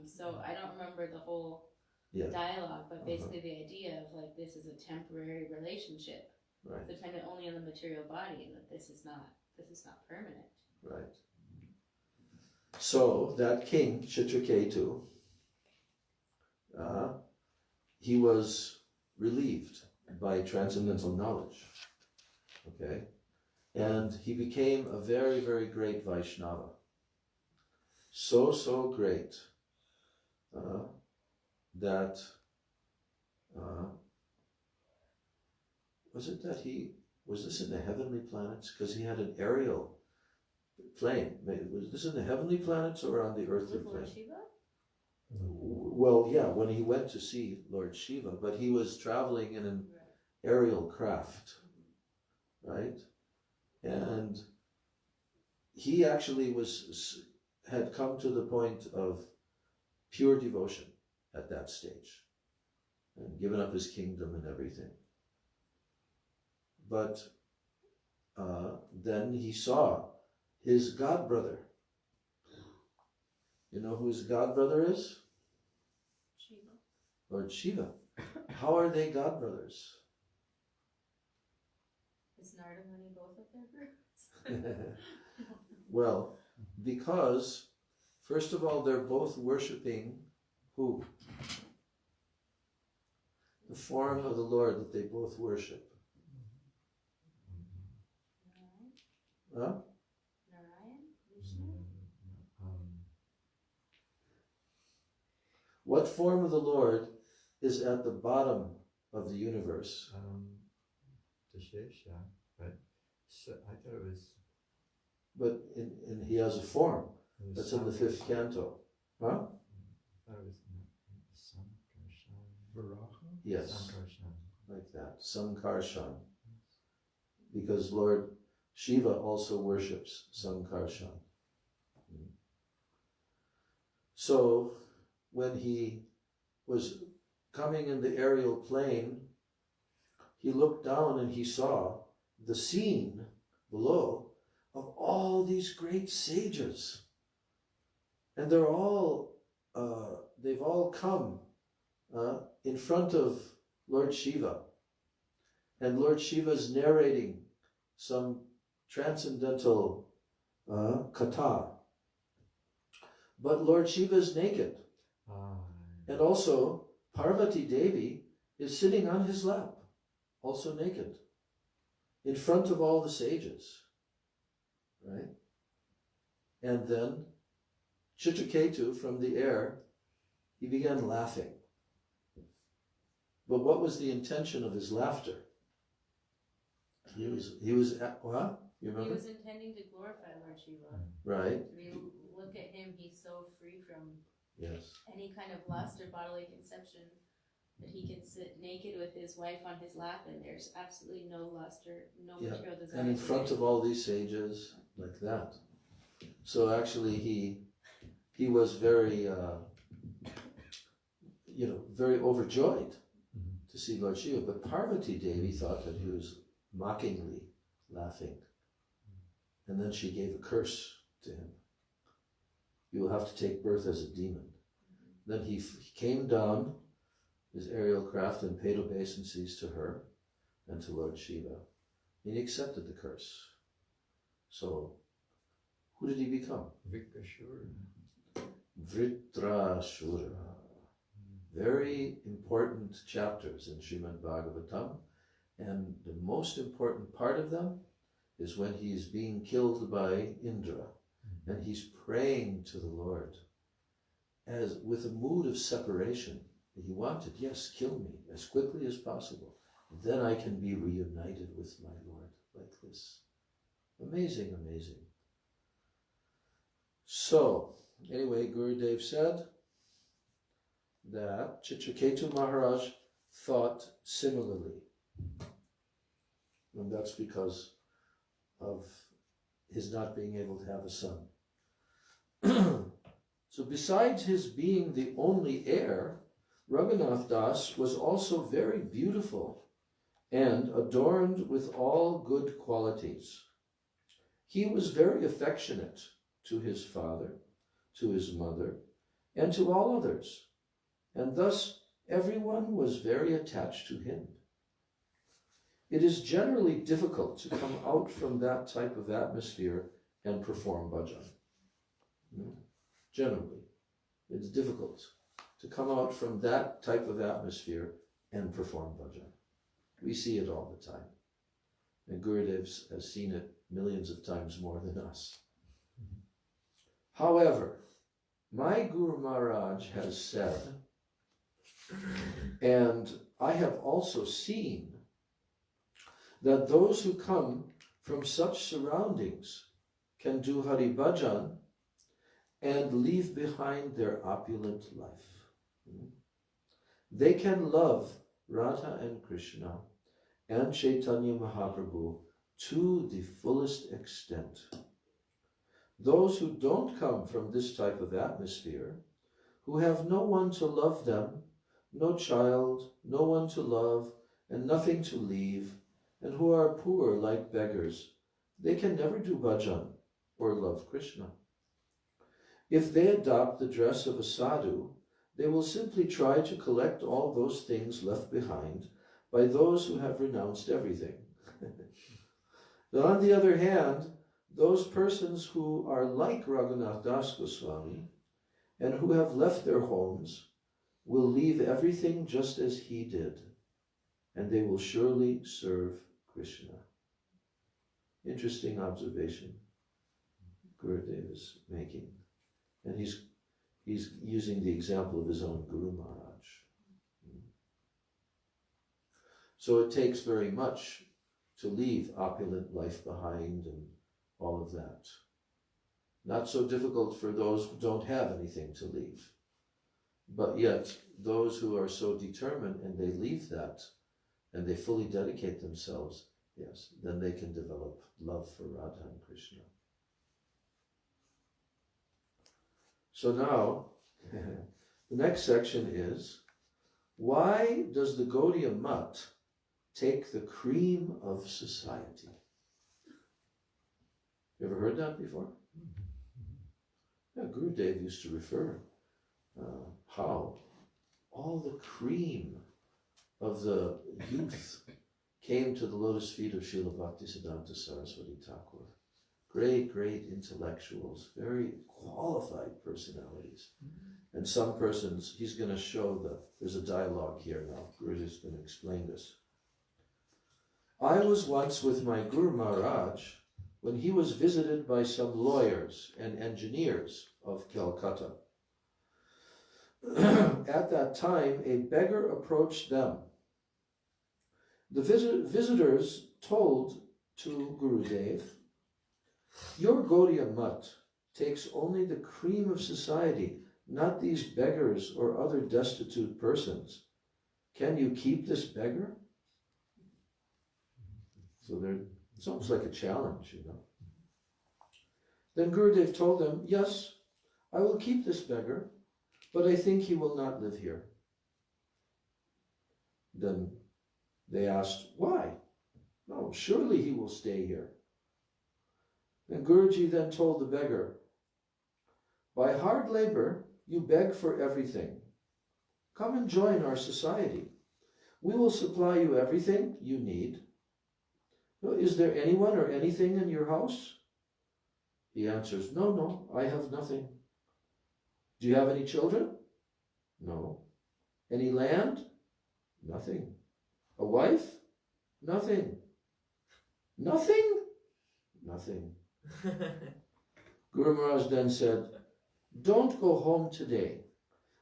So I don't remember the whole Yeah. dialogue, but basically the idea of like this is a temporary relationship, Right. dependent only on the material body, and that this is not permanent. Right. So that king, Chitraketu, he was relieved by transcendental knowledge. Okay? And he became a very, very great Vaishnava. So great that was it that he was this in the heavenly planets? Because he had an aerial plane. Was this in the heavenly planets or on the earthly With Lord plane? Shiva? Well, yeah, when he went to see Lord Shiva, but he was traveling in an aerial craft, right? And he actually had come to the point of pure devotion at that stage and given up his kingdom and everything. But then he saw his godbrother. You know who his godbrother is? Shiva. Lord Shiva. How are they godbrothers? Is Nardamani both of their groups? Well, because, first of all, they're both worshipping who? The form of the Lord that they both worship. Huh? Narayan? Vishnu? What form of the Lord is at the bottom of the universe? The Shesha, but so I thought it was. But in he has a form. That's in the 5th canto. Huh? I thought it was Sankarshan. Varaha? Yes, Sankarshan. like that. Sankarshan. Because Lord Shiva also worships Sankarshan. So when he was coming in the aerial plane, he looked down and he saw the scene below of all these great sages. And they're all, they've all come in front of Lord Shiva. And Lord Shiva's narrating some transcendental Katha. But Lord Shiva is naked. And also, Parvati Devi is sitting on his lap, also naked, in front of all the sages. Right? And then Chitraketu, from the air, he began laughing. But what was the intention of his laughter? He was what? You remember? He was intending to glorify Lord Shiva. Right. I mean, look at him, he's so free from Yes. any kind of lust or bodily conception that he can sit naked with his wife on his lap and there's absolutely no lust or no material desire. And in front of all these sages, like that. So actually he was very, very overjoyed to see Lord Shiva. But Parvati Devi thought that he was mockingly laughing. And then she gave a curse to him. You will have to take birth as a demon. Then he came down his aerial craft and paid obeisances to her and to Lord Shiva. And he accepted the curse. So, who did he become? Vikashura. Vritrashura. Very important chapters in Srimad Bhagavatam. And the most important part of them is when he's being killed by Indra. And he's praying to the Lord as with a mood of separation. He wanted, yes, kill me as quickly as possible. Then I can be reunited with my Lord like this. Amazing, amazing. So, anyway, Gurudev said that Chitraketu Maharaj thought similarly. And that's because of his not being able to have a son. So besides his being the only heir, Raghunath Das was also very beautiful and adorned with all good qualities. He was very affectionate to his father, to his mother, and to all others. And thus everyone was very attached to him. It is generally difficult to come out from that type of atmosphere and perform bhajan. Generally, it's difficult to come out from that type of atmosphere and perform bhajan. We see it all the time. And Gurudev has seen it millions of times more than us. However, my Guru Maharaj has said, and I have also seen, that those who come from such surroundings can do Hari Bhajan and leave behind their opulent life. They can love Radha and Krishna and Chaitanya Mahaprabhu to the fullest extent. Those who don't come from this type of atmosphere, who have no one to love them, no child, no one to love, and nothing to leave, and who are poor like beggars, they can never do bhajan or love Krishna. If they adopt the dress of a sadhu, they will simply try to collect all those things left behind by those who have renounced everything. But on the other hand, those persons who are like Raghunath Das Goswami and who have left their homes will leave everything just as he did, and they will surely serve Krishna. Interesting observation Gurudev is making. And he's using the example of his own Guru Maharaj. So it takes very much to leave opulent life behind and all of that. Not so difficult for those who don't have anything to leave. But yet, those who are so determined and they leave that and they fully dedicate themselves, yes, then they can develop love for Radha and Krishna. So now, the next section is, why does the Gaudiya Mutt take the cream of society? You ever heard that before? Yeah, Gurudev used to refer how all the cream of the youth came to the lotus feet of Srila Bhaktisiddhanta Saraswati Thakur. Great, great intellectuals, very qualified personalities. And some persons, he's going to show there's a dialogue here now. Gurudev is going to explain this. I was once with my Guru Maharaj when he was visited by some lawyers and engineers of Calcutta. At that time, a beggar approached them. The visitors told to Gurudev, your Gaudiya Mutt takes only the cream of society, not these beggars or other destitute persons. Can you keep this beggar? So it's almost like a challenge, you know. Then Gurudev told them, yes, I will keep this beggar, but I think he will not live here. Then they asked, why? No, surely he will stay here. And Guruji then told the beggar, by hard labor, you beg for everything. Come and join our society. We will supply you everything you need. Is there anyone or anything in your house? He answers, no, I have nothing. Do you have any children? No. Any land? Nothing. A wife? Nothing. Nothing? Nothing. Guru Maharaj then said, don't go home today.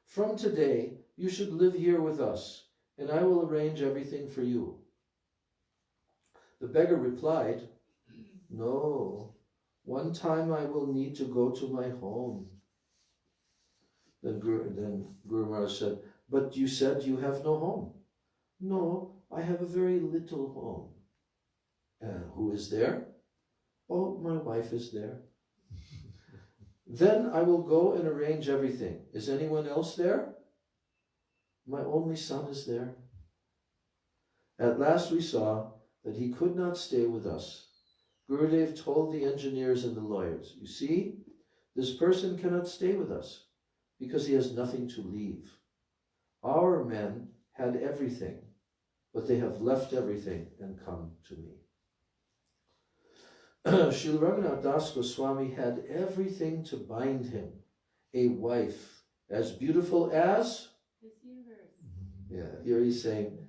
From today, you should live here with us, and I will arrange everything for you. The beggar replied, no, one time I will need to go to my home. Then Guru Maharaj said, but you said you have no home. No, I have a very little home. Who is there? Oh, my wife is there. Then I will go and arrange everything. Is anyone else there? My only son is there. At last we saw that he could not stay with us. Gurudev told the engineers and the lawyers, you see, this person cannot stay with us because he has nothing to leave. Our men had everything, but they have left everything and come to me. Srila Raghunath Das Goswami had everything to bind him. A wife as beautiful as? This universe. Yeah, here he's saying,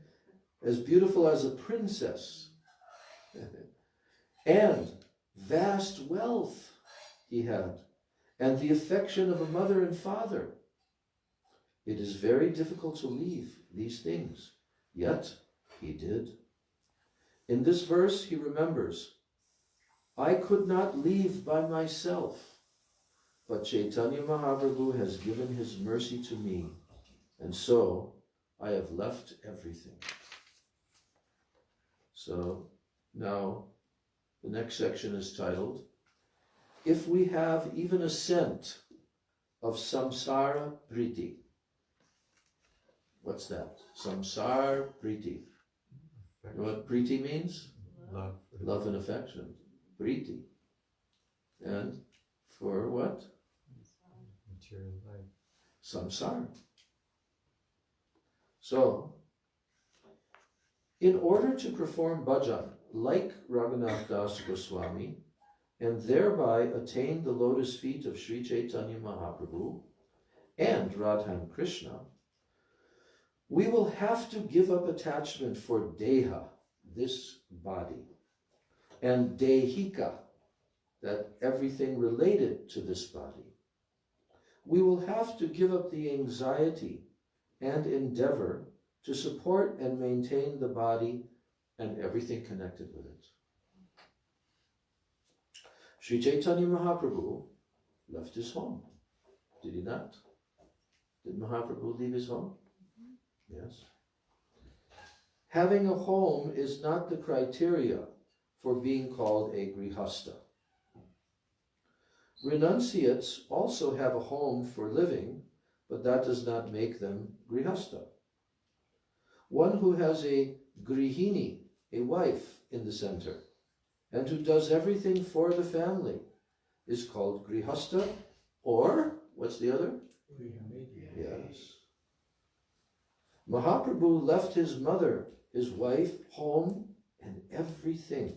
as beautiful as a princess. And vast wealth he had, and the affection of a mother and father. It is very difficult to leave these things, yet he did. In this verse, he remembers, I could not leave by myself, but Chaitanya Mahaprabhu has given his mercy to me, and so I have left everything. So now the next section is titled, If We Have Even a Scent of Samsara Priti. What's that? Samsara Priti. You know what Priti means? Love. Love and affection. Priti. And for what? Material life. Samsara. So, in order to perform bhajan like Raghunath Das Goswami and thereby attain the lotus feet of Sri Chaitanya Mahaprabhu and Radha Krishna, we will have to give up attachment for deha, this body, and dehika, that everything related to this body. We will have to give up the anxiety and endeavor to support and maintain the body and everything connected with it. Sri Chaitanya Mahaprabhu left his home, did he not? Did Mahaprabhu leave his home? Yes. Having a home is not the criteria for being called a grihasta. Renunciates also have a home for living, but that does not make them grihasta. One who has a grihini, a wife, in the center, and who does everything for the family, is called grihasta, or, what's the other? Yes. Mahaprabhu left his mother, his wife, home, and everything.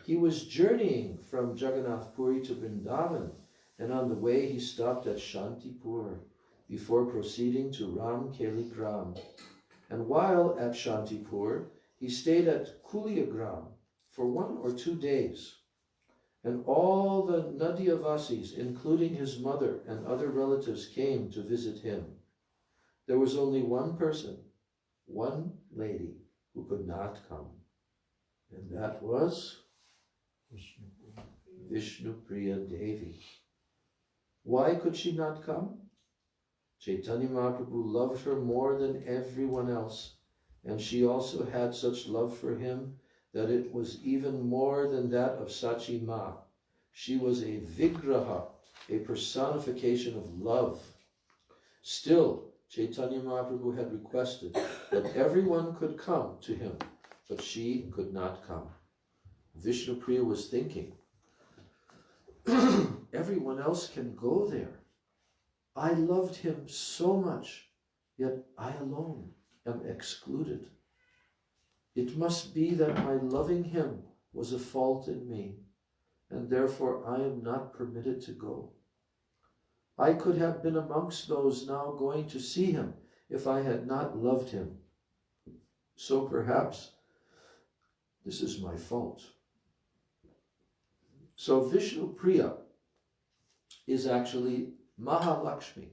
He was journeying from Jagannath Puri to Vrindavan, and on the way he stopped at Shantipur before proceeding to Ram Keli Gram. And while at Shantipur, he stayed at Kuliagram for 1 or 2 days. And all the Nadiyavasis, including his mother and other relatives, came to visit him. There was only one person, one lady, who could not come. And that was Vishnupriya Devi. Why could she not come? Chaitanya Mahaprabhu loved her more than everyone else, and she also had such love for him that it was even more than that of Sachi Ma. She was a vigraha, a personification of love. Still, Chaitanya Mahaprabhu had requested that everyone could come to him, but she could not come. Vishnupriya was thinking, everyone else can go there. I loved him so much, yet I alone am excluded. It must be that my loving him was a fault in me, and therefore I am not permitted to go. I could have been amongst those now going to see him if I had not loved him. So perhaps this is my fault. So Vishnupriya is actually Mahalakshmi,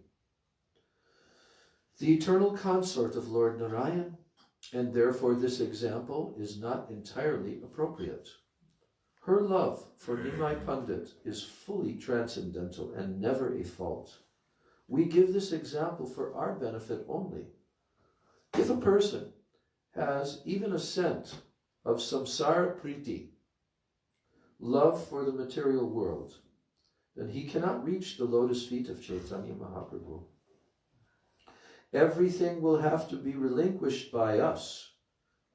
the eternal consort of Lord Narayan, and therefore this example is not entirely appropriate. Her love for Nimai Pandit is fully transcendental and never a fault. We give this example for our benefit only. If a person has even a scent of samsara priti, love for the material world, then he cannot reach the lotus feet of Chaitanya Mahaprabhu. Everything will have to be relinquished by us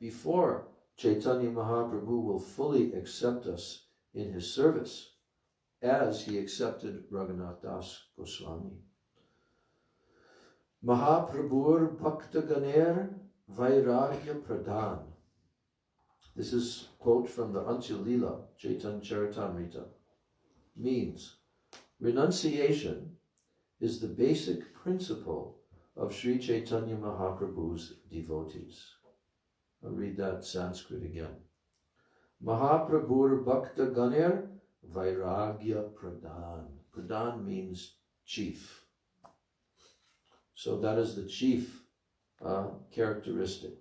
before Chaitanya Mahaprabhu will fully accept us in his service, as he accepted Raghunath Das Goswami. Mahaprabhur Bhakta Ganer Vairagya Pradhan. This is quote from the Antya-lila, Chaitanya Charitamrita. Means, renunciation is the basic principle of Sri Chaitanya Mahaprabhu's devotees. I'll read that Sanskrit again. Mahaprabhur Bhakta Ganer Vairagya Pradhan. Pradhan means chief. So that is the chief characteristic.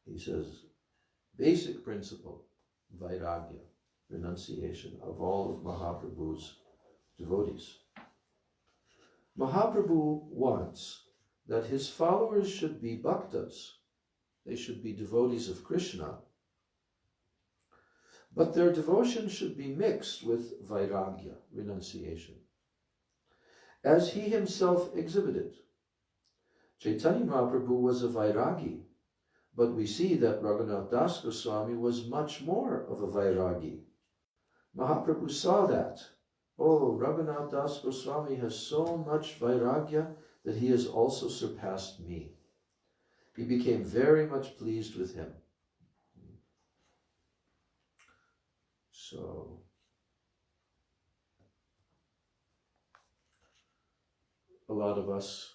He says, basic principle, Vairagya, renunciation of all of Mahaprabhu's devotees. Mahaprabhu wants that his followers should be bhaktas. They should be devotees of Krishna. But their devotion should be mixed with Vairagya, renunciation. As he himself exhibited, Chaitanya Mahaprabhu was a Vairagi, but we see that Raghunath Das Goswami was much more of a Vairagi. Mahaprabhu saw that. Oh, Raghunath Das Goswami has so much Vairagya that he has also surpassed me. He became very much pleased with him. So, a lot of us,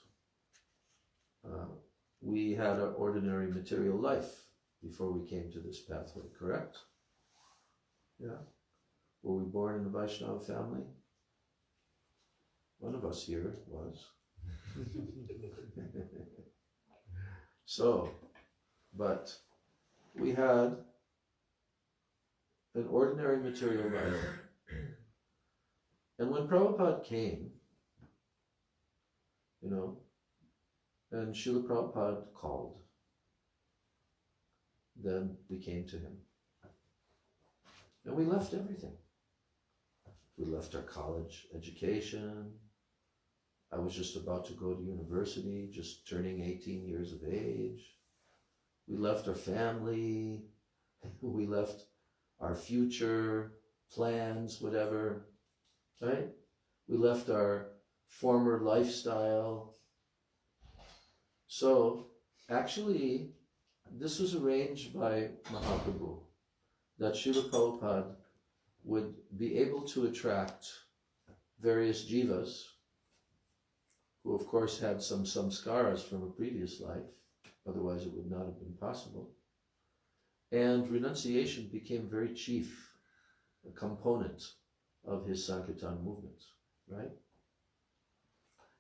we had an ordinary material life before we came to this pathway, correct? Yeah? Were we born in a Vaishnava family? One of us here was. So, but we had an ordinary material life. And when Prabhupada came, and Srila Prabhupada called, then we came to him. And we left everything. We left our college education. I was just about to go to university, just turning 18 years of age. We left our family. We left our future plans, whatever, right? We left our former lifestyle. So, actually, this was arranged by Mahaprabhu, that Srila Prabhupada would be able to attract various jivas, who of course had some samskaras from a previous life, otherwise it would not have been possible. And renunciation became very chief, a component of his Sankirtan movement, right?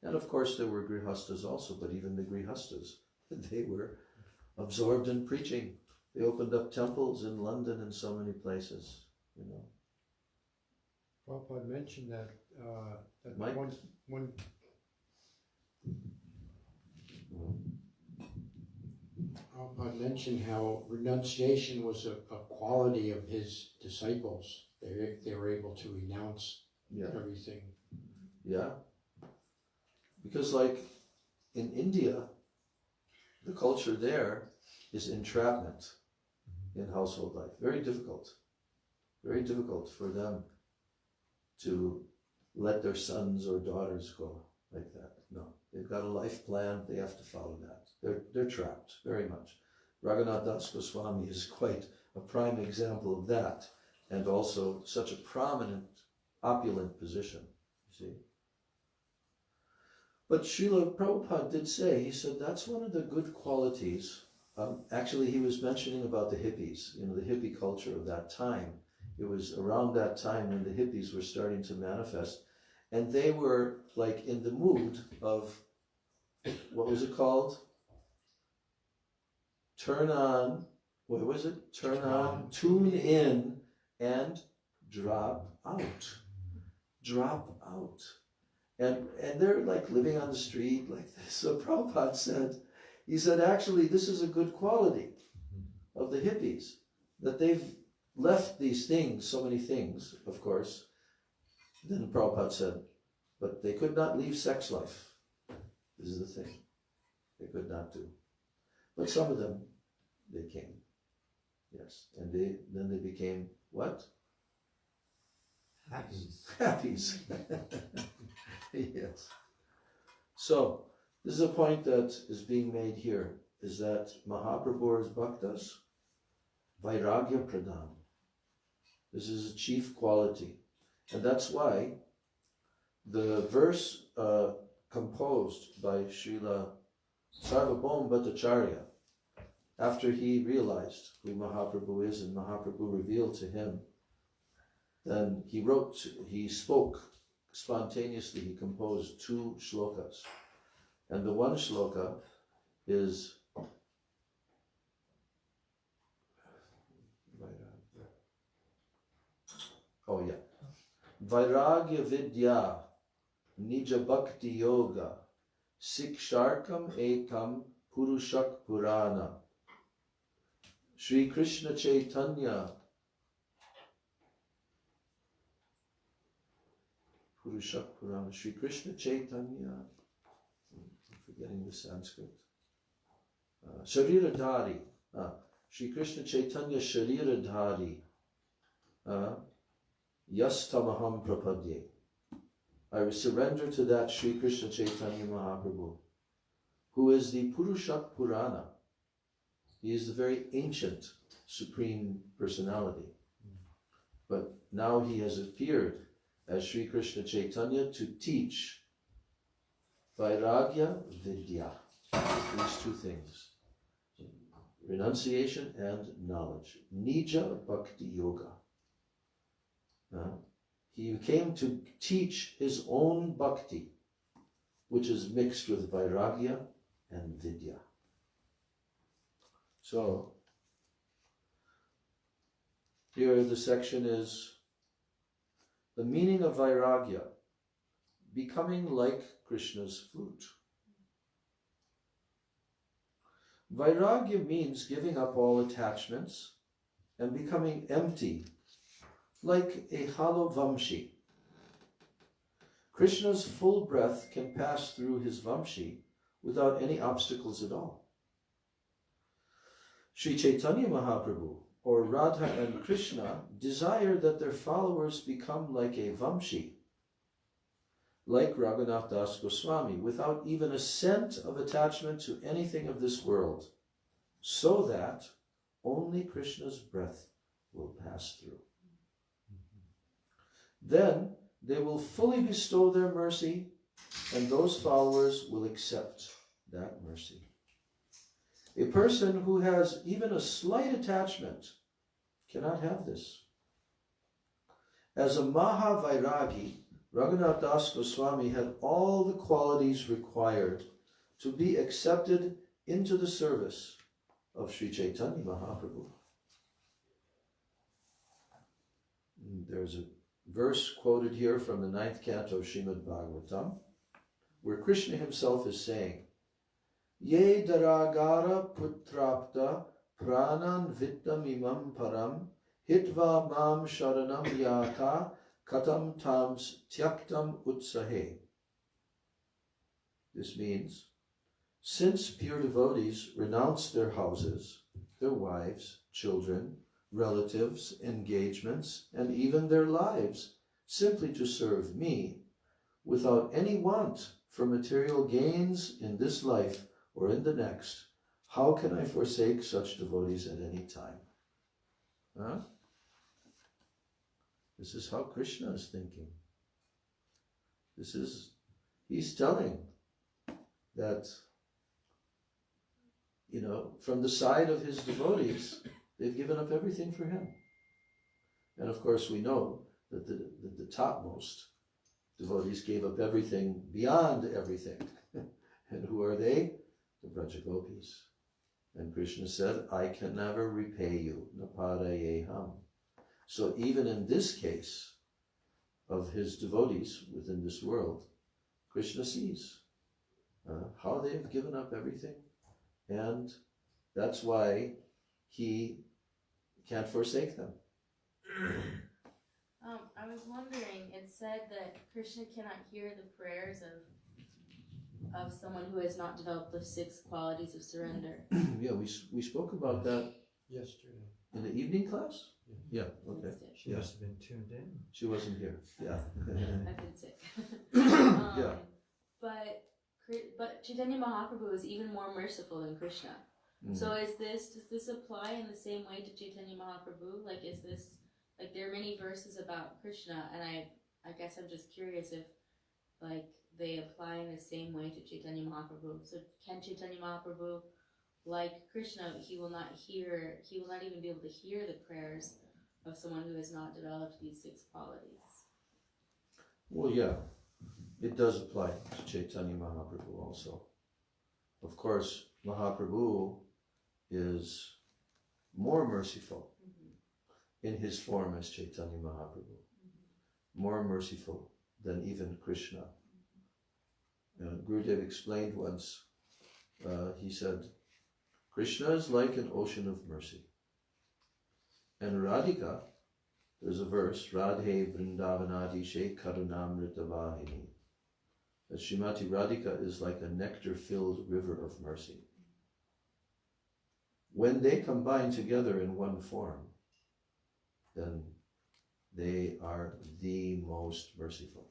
And of course there were grihastas also, but even the grihastas, they were absorbed in preaching. They opened up temples in London and so many places, Prabhupada mentioned that Mike? one Prabhupada mentioned how renunciation was a quality of his disciples. They were able to renounce everything. Yeah. Because like in India, the culture there is entrapment in household life. Very difficult for them to let their sons or daughters go like that. No, they've got a life plan, they have to follow that. They're trapped, very much. Raghunath Das Goswami is quite a prime example of that, and also such a prominent, opulent position, you see. But Srila Prabhupada did say, he said, that's one of the good qualities. Actually, he was mentioning about the hippies, the hippie culture of that time. It was around that time when the hippies were starting to manifest. And they were like in the mood of, what was it called? Turn on, tune in, and drop out. Drop out. And they're like living on the street like this. So Prabhupada said, he said, actually, this is a good quality of the hippies, that they've left these things, so many things, of course. Then Prabhupada said, but they could not leave sex life. This is the thing. They could not do. But some of them, they came. Yes. And then they became what? Happies. Happies. Yes. So, This is a point that is being made here, is that Mahaprabhu's bhaktas, Vairagya Pradhan. This is a chief quality. And that's why the verse composed by Srila Sarvabhauma Bhattacharya, after he realized who Mahaprabhu is and Mahaprabhu revealed to him, then he spoke spontaneously, he composed 2 shlokas. And the one shloka is Vairagya Vidya Nija Bhakti Yoga Siksharkam Ekam Purushak Purana Sri Krishna Chaitanya Purushak Purana Sri Krishna Chaitanya, I'm forgetting the Sanskrit, Shariradhari, Sri Krishna Chaitanya Shariradhari, Yastamaham Prapadye. I surrender to that Sri Krishna Chaitanya Mahaprabhu, who is the Purushak Purana. He is the very ancient Supreme Personality. But now he has appeared as Sri Krishna Chaitanya to teach Vairagya Vidya. These 2 things. Renunciation and knowledge. Nija Bhakti Yoga. He came to teach his own bhakti, which is mixed with Vairagya and Vidya. So, here the section is the meaning of Vairagya, becoming like Krishna's flute. Vairagya means giving up all attachments and becoming empty, like a hollow vamshi. Krishna's full breath can pass through his vamshi without any obstacles at all. Sri Chaitanya Mahaprabhu, or Radha and Krishna, desire that their followers become like a vamshi, like Raghunath Das Goswami, without even a scent of attachment to anything of this world, so that only Krishna's breath will pass through. Then they will fully bestow their mercy, and those followers will accept that mercy. A person who has even a slight attachment cannot have this. As a Maha Vairagi, Raghunath Das Goswami had all the qualities required to be accepted into the service of Sri Chaitanya Mahaprabhu. There's a verse quoted here from the 9th canto of Srimad Bhagavatam, where Krishna himself is saying, Ye daragara putrapta pranan vittam imam param hitva mam sharanam yata katam tams tyaktam utsahe. This means, since pure devotees renounce their houses, their wives, children, relatives, engagements, and even their lives, simply to serve me, without any want for material gains in this life or in the next, how can I forsake such devotees at any time? Huh? This is how Krishna is thinking. He's telling that, from the side of his devotees, they've given up everything for him. And of course we know that the topmost devotees gave up everything beyond everything. And who are they? The Braj Gopis. And Krishna said, I can never repay you, napadayeham. So even in this case of his devotees within this world, Krishna sees how they have given up everything. And that's why he can't forsake them. I was wondering, it said that Krishna cannot hear the prayers of someone who has not developed the 6 qualities of surrender. Yeah, we spoke about that yesterday. in the evening class? Yeah, okay. She must have been tuned in. She wasn't here, yeah. I've been sick. Yeah. But but Chaitanya Mahaprabhu is even more merciful than Krishna. So does this apply in the same way to Chaitanya Mahaprabhu? Like, is this, like, there are many verses about Krishna, and I guess I'm just curious if, like, they apply in the same way to Chaitanya Mahaprabhu. So can Chaitanya Mahaprabhu, like Krishna, he will not even be able to hear the prayers of someone who has not developed these 6 qualities? Well, yeah, it does apply to Chaitanya Mahaprabhu also. Of course, Mahaprabhu is more merciful in his form as Chaitanya Mahaprabhu, more merciful than even Krishna. Gurudev explained once, he said, Krishna is like an ocean of mercy. And Radhika, there's a verse, Radhe Vrindavanadi She Karunamrita Vahini, that Srimati Radhika is like a nectar-filled river of mercy. When they combine together in one form, then they are the most merciful,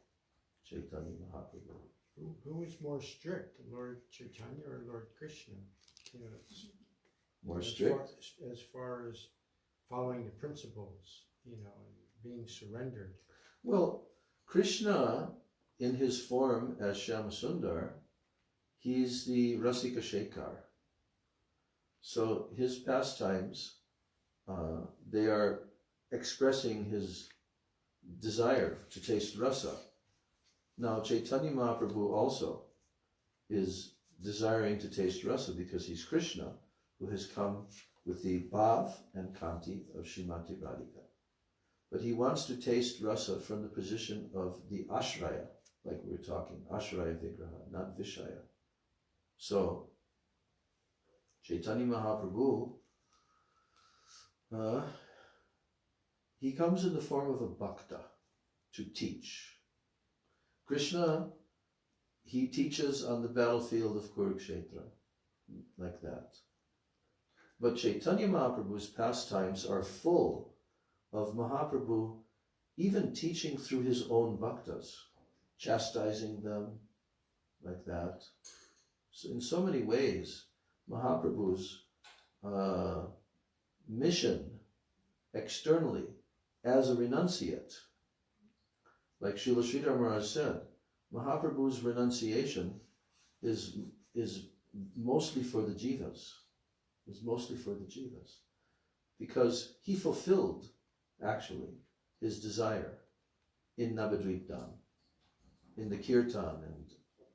Chaitanya Mahaprabhu. Who is more strict, Lord Chaitanya or Lord Krishna? You know, More strict? As far as following the principles, you know, and being surrendered. Well, Krishna, in his form as Shyamasundar, he's the Rasika Shekhar. So his pastimes, they are expressing his desire to taste rasa. Now, Chaitanya Mahaprabhu also is desiring to taste rasa because he's Krishna, who has come with the bhav and kanti of Srimati Radhika. But he wants to taste rasa from the position of the ashraya, like we were talking, ashraya vigraha, not vishaya. So, Chaitanya Mahaprabhu, he comes in the form of a bhakta to teach. Krishna, he teaches on the battlefield of Kurukshetra, like that. But Chaitanya Mahaprabhu's pastimes are full of Mahaprabhu even teaching through his own bhaktas, chastising them, like that. So in so many ways, Mahaprabhu's mission externally as a renunciate, like Srila Sridhar Maharaj said, Mahaprabhu's renunciation is mostly for the jivas. Is mostly for the jivas, because he fulfilled actually his desire in Navadvip Dham, in the kirtan and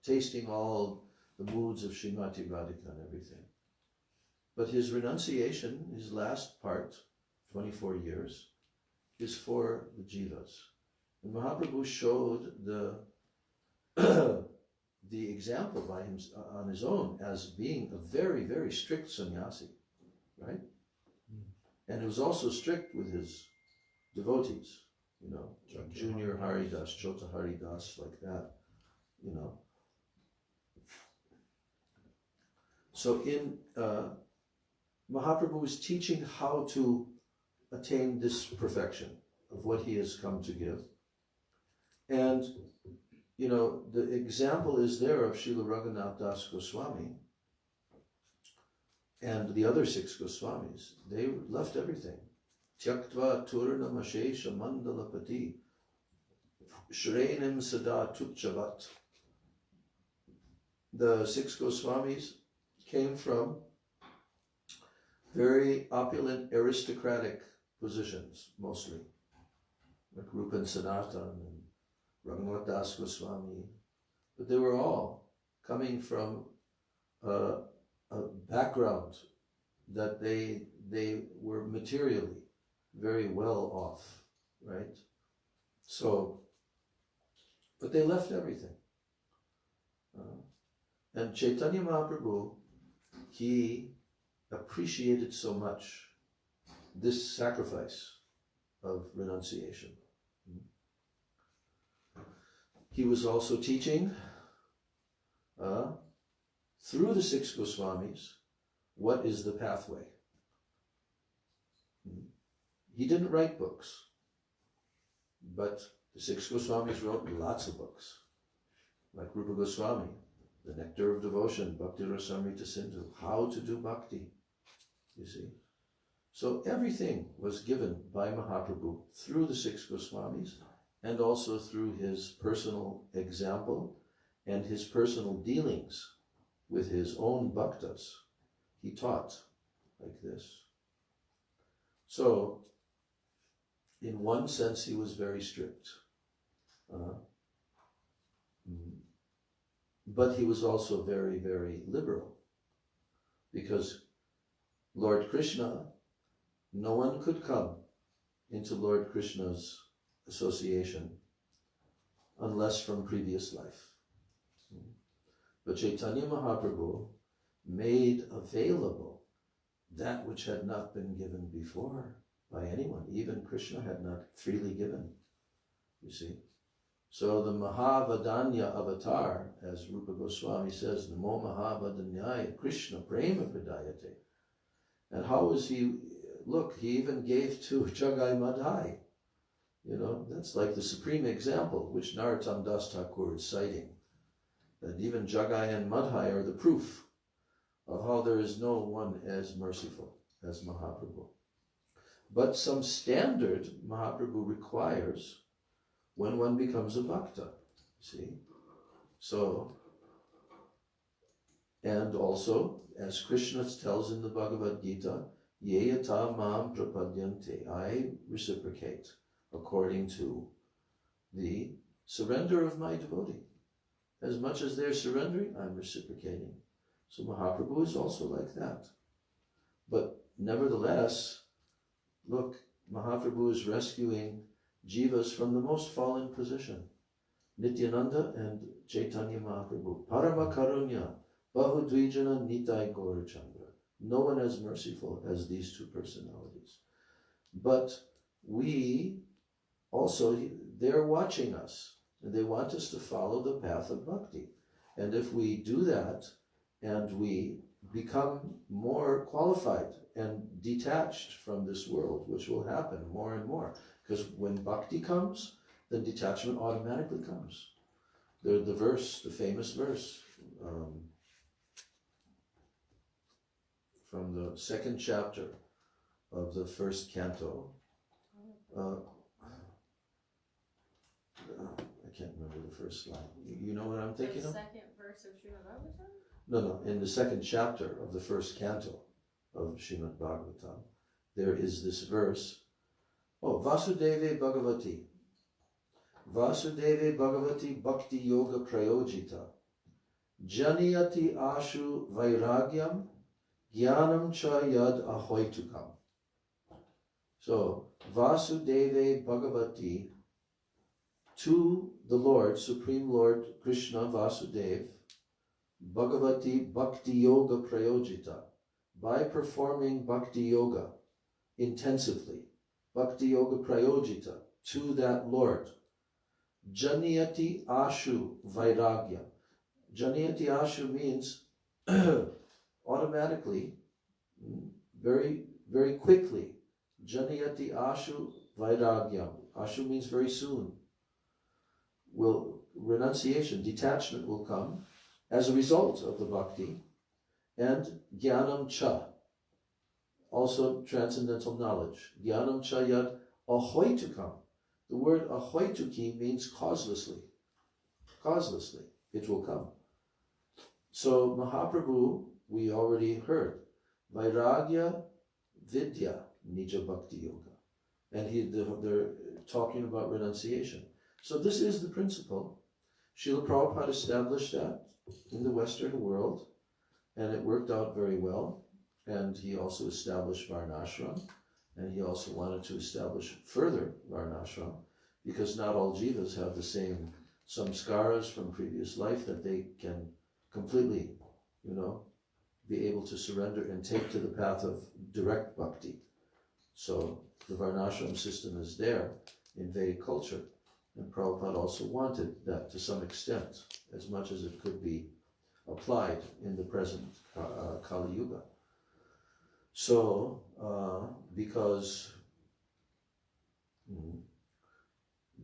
tasting all the moods of Srimati Radhika and everything. But his renunciation, his last part, 24 years, is for the jivas. And Mahaprabhu showed the example by him on his own as being a very, very strict sannyasi, right? And he was also strict with his devotees, you know, Junior Haridas, Chota Haridas, like that, you know. So in Mahaprabhu is teaching how to attain this perfection of what he has come to give. And you know, the example is there of Srila Raghunath Das Goswami and the other 6 Goswamis. They left everything. Tyaktva Turna Mashesha Mandalapati Shrenim Sada Tutchavat. The 6 Goswamis came from very opulent aristocratic positions, mostly, like Rupa and Sanatan and Raghunath Das Goswami, but they were all coming from a background that they were materially very well off, right? So, but they left everything. And Chaitanya Mahaprabhu, he appreciated so much this sacrifice of renunciation. He was also teaching through the 6 Goswamis what is the pathway. He didn't write books, but the 6 Goswamis wrote lots of books, like Rupa Goswami. the nectar of devotion, Bhakti Rasamrita Sindhu, how to do bhakti, you see. So everything was given by Mahaprabhu through the 6 Goswamis and also through his personal example and his personal dealings with his own bhaktas. He taught like this. So, in one sense, he was very strict. But he was also very, very liberal. Because Lord Krishna, no one could come into Lord Krishna's association unless from previous life. But Chaitanya Mahaprabhu made available that which had not been given before by anyone. Even Krishna had not freely given, you see. So the Mahavadanya avatar, as Rupa Goswami says, Namo Mahavadanyaya Krishna Prema Pradayate. And how was he? Look, he even gave to Jagai Madhai. You know, that's like the supreme example, which Narottam Das Thakur is citing. That even Jagai and Madhai are the proof of how there is no one as merciful as Mahaprabhu. But some standard Mahaprabhu requires when one becomes a bhakta, see? So, and also, as Krishna tells in the Bhagavad Gita, Yeyata mam prapadyante, I reciprocate according to the surrender of my devotee. As much as they're surrendering, I'm reciprocating. So Mahaprabhu is also like that. But nevertheless, look, Mahaprabhu is rescuing jivas from the most fallen position. Nityananda and Chaitanya Mahaprabhu. Parama Karunya, Bahudvijana Nitai Gaurachandra. No one as merciful as these two personalities. But we also, they're watching us. And they want us to follow the path of bhakti. And if we do that, and we become more qualified and detached from this world, which will happen more and more, because when bhakti comes, then detachment automatically comes. The verse, the famous verse, from the 2nd chapter of the 1st canto, I can't remember the first line. You know what I'm thinking of? The 2nd verse of Srimad Bhagavatam? No, in the 2nd chapter of the 1st canto of Srimad Bhagavatam, there is this verse, Vasudeve Bhagavati. Vasudeve Bhagavati Bhakti Yoga Prayojita. Janiyati Ashu Vairagyam Jnanam Cha Yad Ahoitukam. So, Vasudeve Bhagavati, to the Lord, Supreme Lord Krishna Vasudev, Bhagavati Bhakti Yoga Prayojita, by performing Bhakti Yoga intensively, Bhakti Yoga Prayojita, to that Lord, Janiyati Ashu Vairagya. Janiyati Ashu means automatically, very, very quickly. Janiyati Ashu Vairagyam. Ashu means very soon. Renunciation, detachment will come as a result of the bhakti, and jnanam cha, also transcendental knowledge. Jnanam cha yad ahoitukam. The word ahoituki means causelessly. Causelessly, it will come. So Mahaprabhu, we already heard, Vairagya Vidya Nija Bhakti Yoga. And they're talking about renunciation. So this is the principle. Srila Prabhupada established that in the Western world, and it worked out very well. And he also established Varnashram, and he also wanted to establish further Varnashram, because not all jivas have the same samskaras from previous life that they can completely, be able to surrender and take to the path of direct bhakti. So the Varnashram system is there in Vedic culture. And Prabhupada also wanted that to some extent, as much as it could be applied in the present Kali Yuga. So, because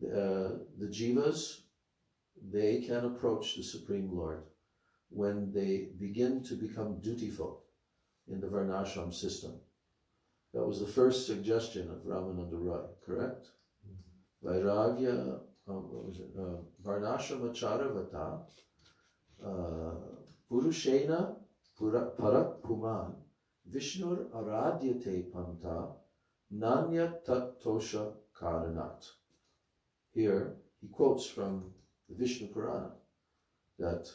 the jivas, they can approach the Supreme Lord. when they begin to become dutiful in the Varnashram system. That was the first suggestion of Ramananda Roy, correct? Vairagya, what was it? Varnashrama Charavata, Purushena Parak Puman, Vishnur Aradyate Panta, Nanya Tat Tosha Karanat. Here he quotes from the Vishnu Purana that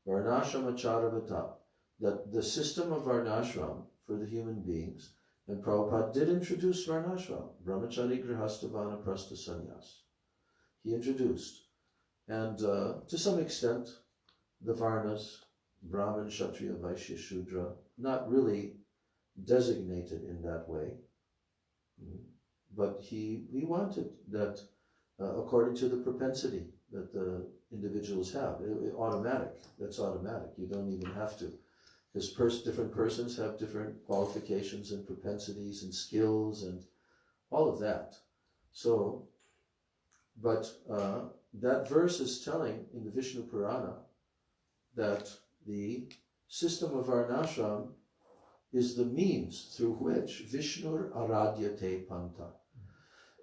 Varnashrama Charavata, that the system of Varnashram for the human beings, and Prabhupada did introduce Varnashram, Brahmachari Grihastha Vanaprastha Sannyas. He introduced, and to some extent, the Varnas, Brahman, Kshatriya, Vaishya, Shudra, not really designated in that way, but he wanted that according to the propensity that the individuals have. Automatic, that's automatic. You don't even have to. Because different persons have different qualifications and propensities and skills and all of that. So, but that verse is telling in the Vishnu Purana that the system of Varnashram is the means through which Vishnur Aradyate Panta,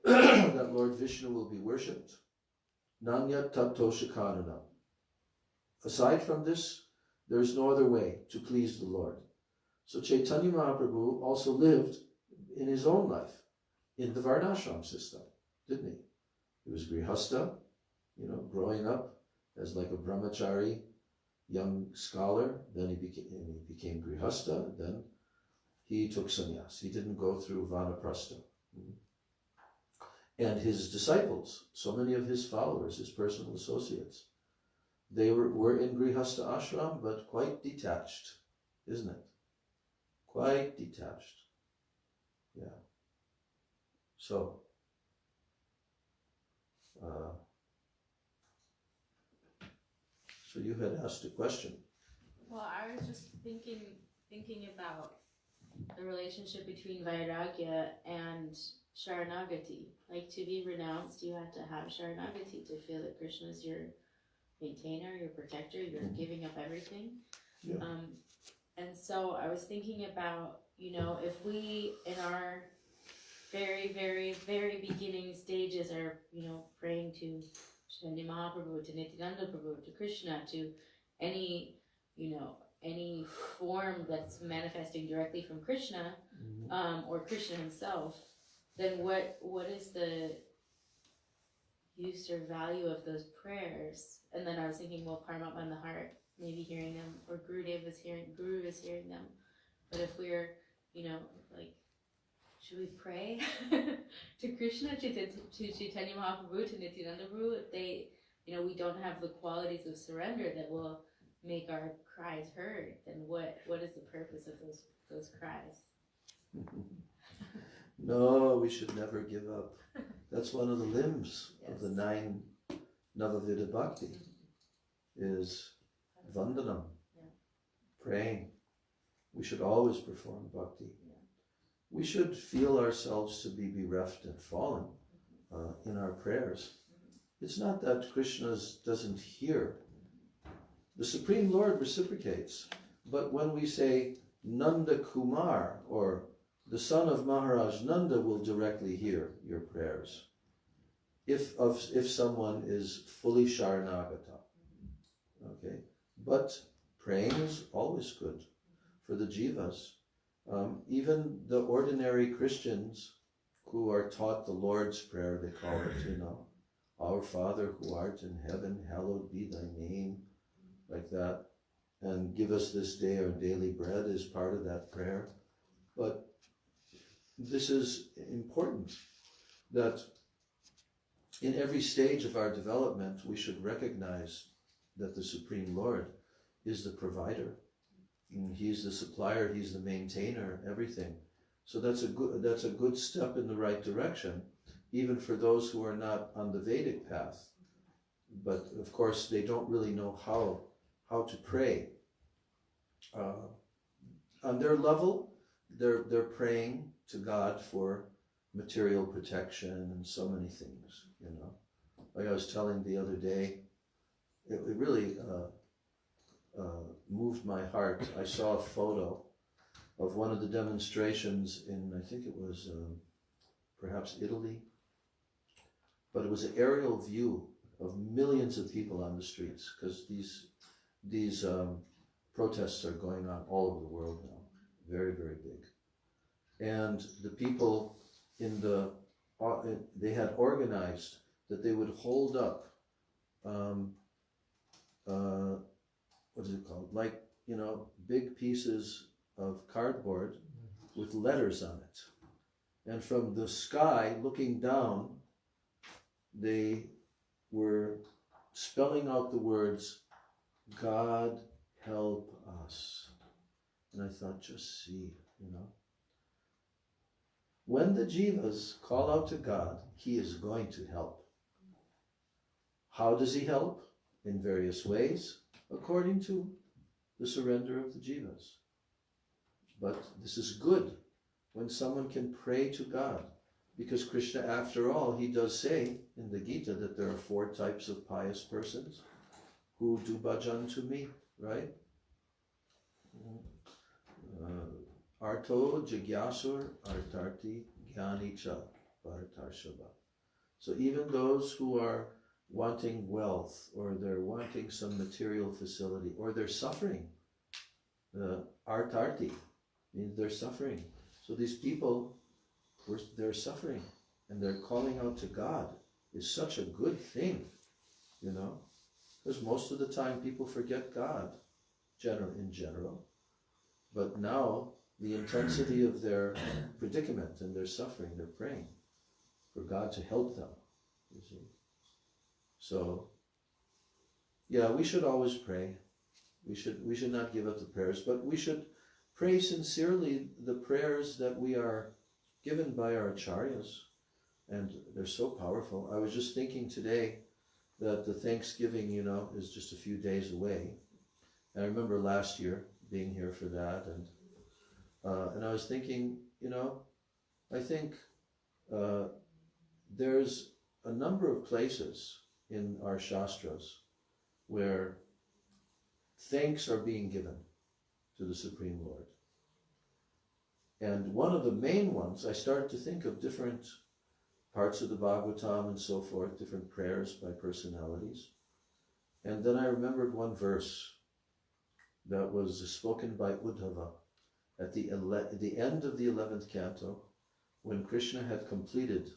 that Lord Vishnu will be worshipped. Nanya Tattoshakarana. Aside from this, there is no other way to please the Lord. So Chaitanya Mahaprabhu also lived in his own life in the Varnashram system, didn't he? He was Grihastha, growing up as like a brahmachari, young scholar. Then he became Grihastha. Then he took sannyas. He didn't go through Vanaprastha. And his disciples, so many of his followers, his personal associates, they were in Grihastha ashram, but quite detached, isn't it? Quite detached. Yeah. So, so you had asked a question. Well, I was just thinking about the relationship between Vairagya and Sharanagati. Like, to be renounced, you have to have Sharanagati to feel that Krishna is your maintainer, your protector, you're giving up everything. Yeah. And so I was thinking about, if we in our very, very, very beginning stages are, praying to Chaitanya Mahaprabhu, to Nityananda Prabhu, to Krishna, to any, any form that's manifesting directly from Krishna, or Krishna himself, then what is the use or value of those prayers? And then I was thinking, well, Paramatma in the heart, maybe hearing them, or Guru is hearing them. But if we're, should we pray to Krishna, to Chaitanya Mahaprabhu, to Nityananda Prabhu, if they, we don't have the qualities of surrender that will make our cries heard, then what is the purpose of those cries? No, we should never give up. That's one of the limbs of the 9 Navavida Bhakti, is Vandanam, praying. We should always perform bhakti. We should feel ourselves to be bereft and fallen in our prayers. It's not that Krishna doesn't hear. The Supreme Lord reciprocates. But when we say Nanda Kumar, or the son of Maharaj Nanda, will directly hear your prayers if someone is fully Sharanagata. Okay, but praying is always good for the jivas. Even the ordinary Christians who are taught the Lord's Prayer, they call it, Our Father who art in heaven, hallowed be thy name, like that, and give us this day our daily bread is part of that prayer. But this is important, that in every stage of our development, we should recognize that the Supreme Lord is the provider. He's the supplier, he's the maintainer, everything. So that's a good step in the right direction, even for those who are not on the Vedic path. But of course, they don't really know how to pray. On their level, they're praying to God for material protection and so many things, Like I was telling the other day, it really moved my heart. I saw a photo of one of the demonstrations in, I think it was perhaps Italy, but it was an aerial view of millions of people on the streets, because these protests are going on all over the world now, very, very big. And the people in they had organized that they would hold up, what is it called? Like, big pieces of cardboard with letters on it. And from the sky, looking down, they were spelling out the words, God help us. And I thought, just see, When the jivas call out to God, he is going to help. How does he help? In various ways, according to the surrender of the jivas. But this is good when someone can pray to God, because Krishna, after all, he does say in the Gita that there are 4 types of pious persons who do bhajan to me, right? Arto, Jigyasur, Artarti, Jnani cha, Bhartarshava. So even those who are wanting wealth, or they're wanting some material facility, or they're suffering, Artarti means they're suffering. So these people, they're suffering, and they're calling out to God is such a good thing, because most of the time people forget God, in general. But now, the intensity of their predicament and their suffering, they're praying for God to help them, you see. So, yeah, we should always pray. We should not give up the prayers, but we should pray sincerely the prayers that we are given by our acharyas, and they're so powerful. I was just thinking today that the Thanksgiving, is just a few days away. And I remember last year being here for that, and I was thinking, I think there's a number of places in our Shastras where thanks are being given to the Supreme Lord. And one of the main ones, I started to think of different parts of the Bhagavatam and so forth, different prayers by personalities. And then I remembered one verse that was spoken by Uddhava at the end of the 11th canto, when Krishna had completed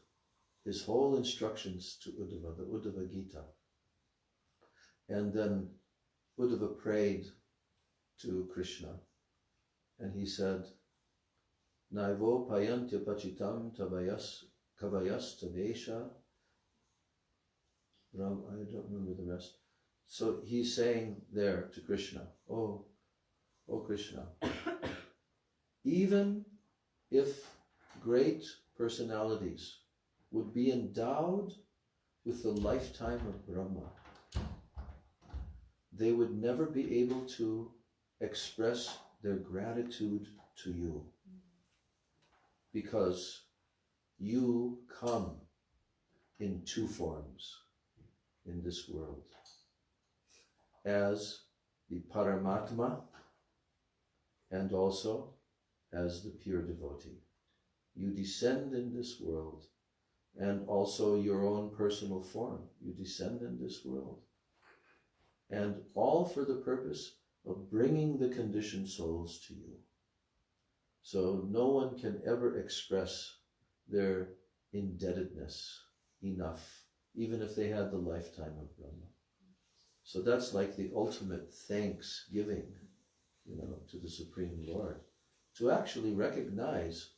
his whole instructions to Uddhava, the Uddhava Gita. And then Uddhava prayed to Krishna, and he said, Naivo payantya pachitam kavayas tavesha. I don't remember the rest. So he's saying there to Krishna, oh Krishna, even if great personalities would be endowed with the lifetime of Brahma, they would never be able to express their gratitude to you, because you come in 2 forms in this world, as the Paramatma and also as the pure devotee. You descend in this world, and also your own personal form. You descend in this world, and all for the purpose of bringing the conditioned souls to you. So no one can ever express their indebtedness enough, even if they had the lifetime of Brahma. So that's like the ultimate thanksgiving, to the Supreme Lord, to actually recognize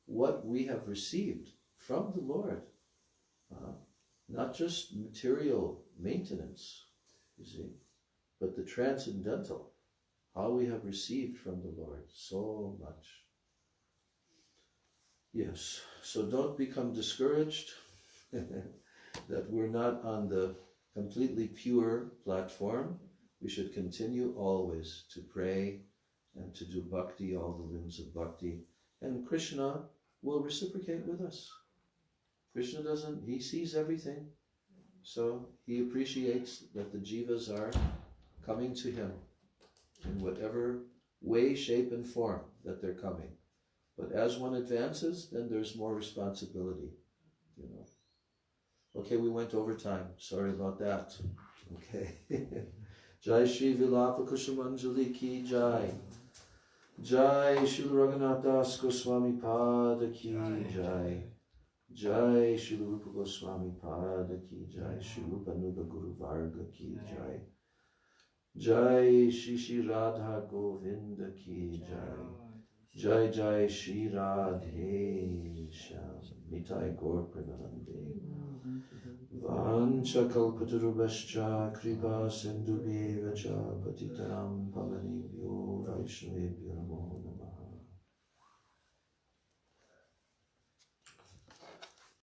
what we have received from the Lord, not just material maintenance, you see, but the transcendental, how we have received from the Lord so much. Yes, so don't become discouraged that we're not on the completely pure platform. We should continue always to pray and to do bhakti, all the limbs of bhakti, and Krishna will reciprocate with us. Krishna he sees everything, so he appreciates that the jivas are coming to him in whatever way, shape, and form that they're coming. But as one advances, then there's more responsibility, you know. Okay, we went over time. Sorry about that. Okay. Jai Shri Vilapa-kusumanjali ki Jai. Jai Srila Raghunath Das Goswami Pada ki Jai. Jai Srila Rupa Goswami Pada ki Jai. Srila Rupa Guru Varga ki Jai. Jai Shri Shri Radha Govinda ki Jai. Jai Jai Shri Radhe Shyam. Nitai Gaur Premanande. Vancha kalpatarubhascha kripa sindhubheva cha patitanam pavanebhyo vaishnavebhyo namo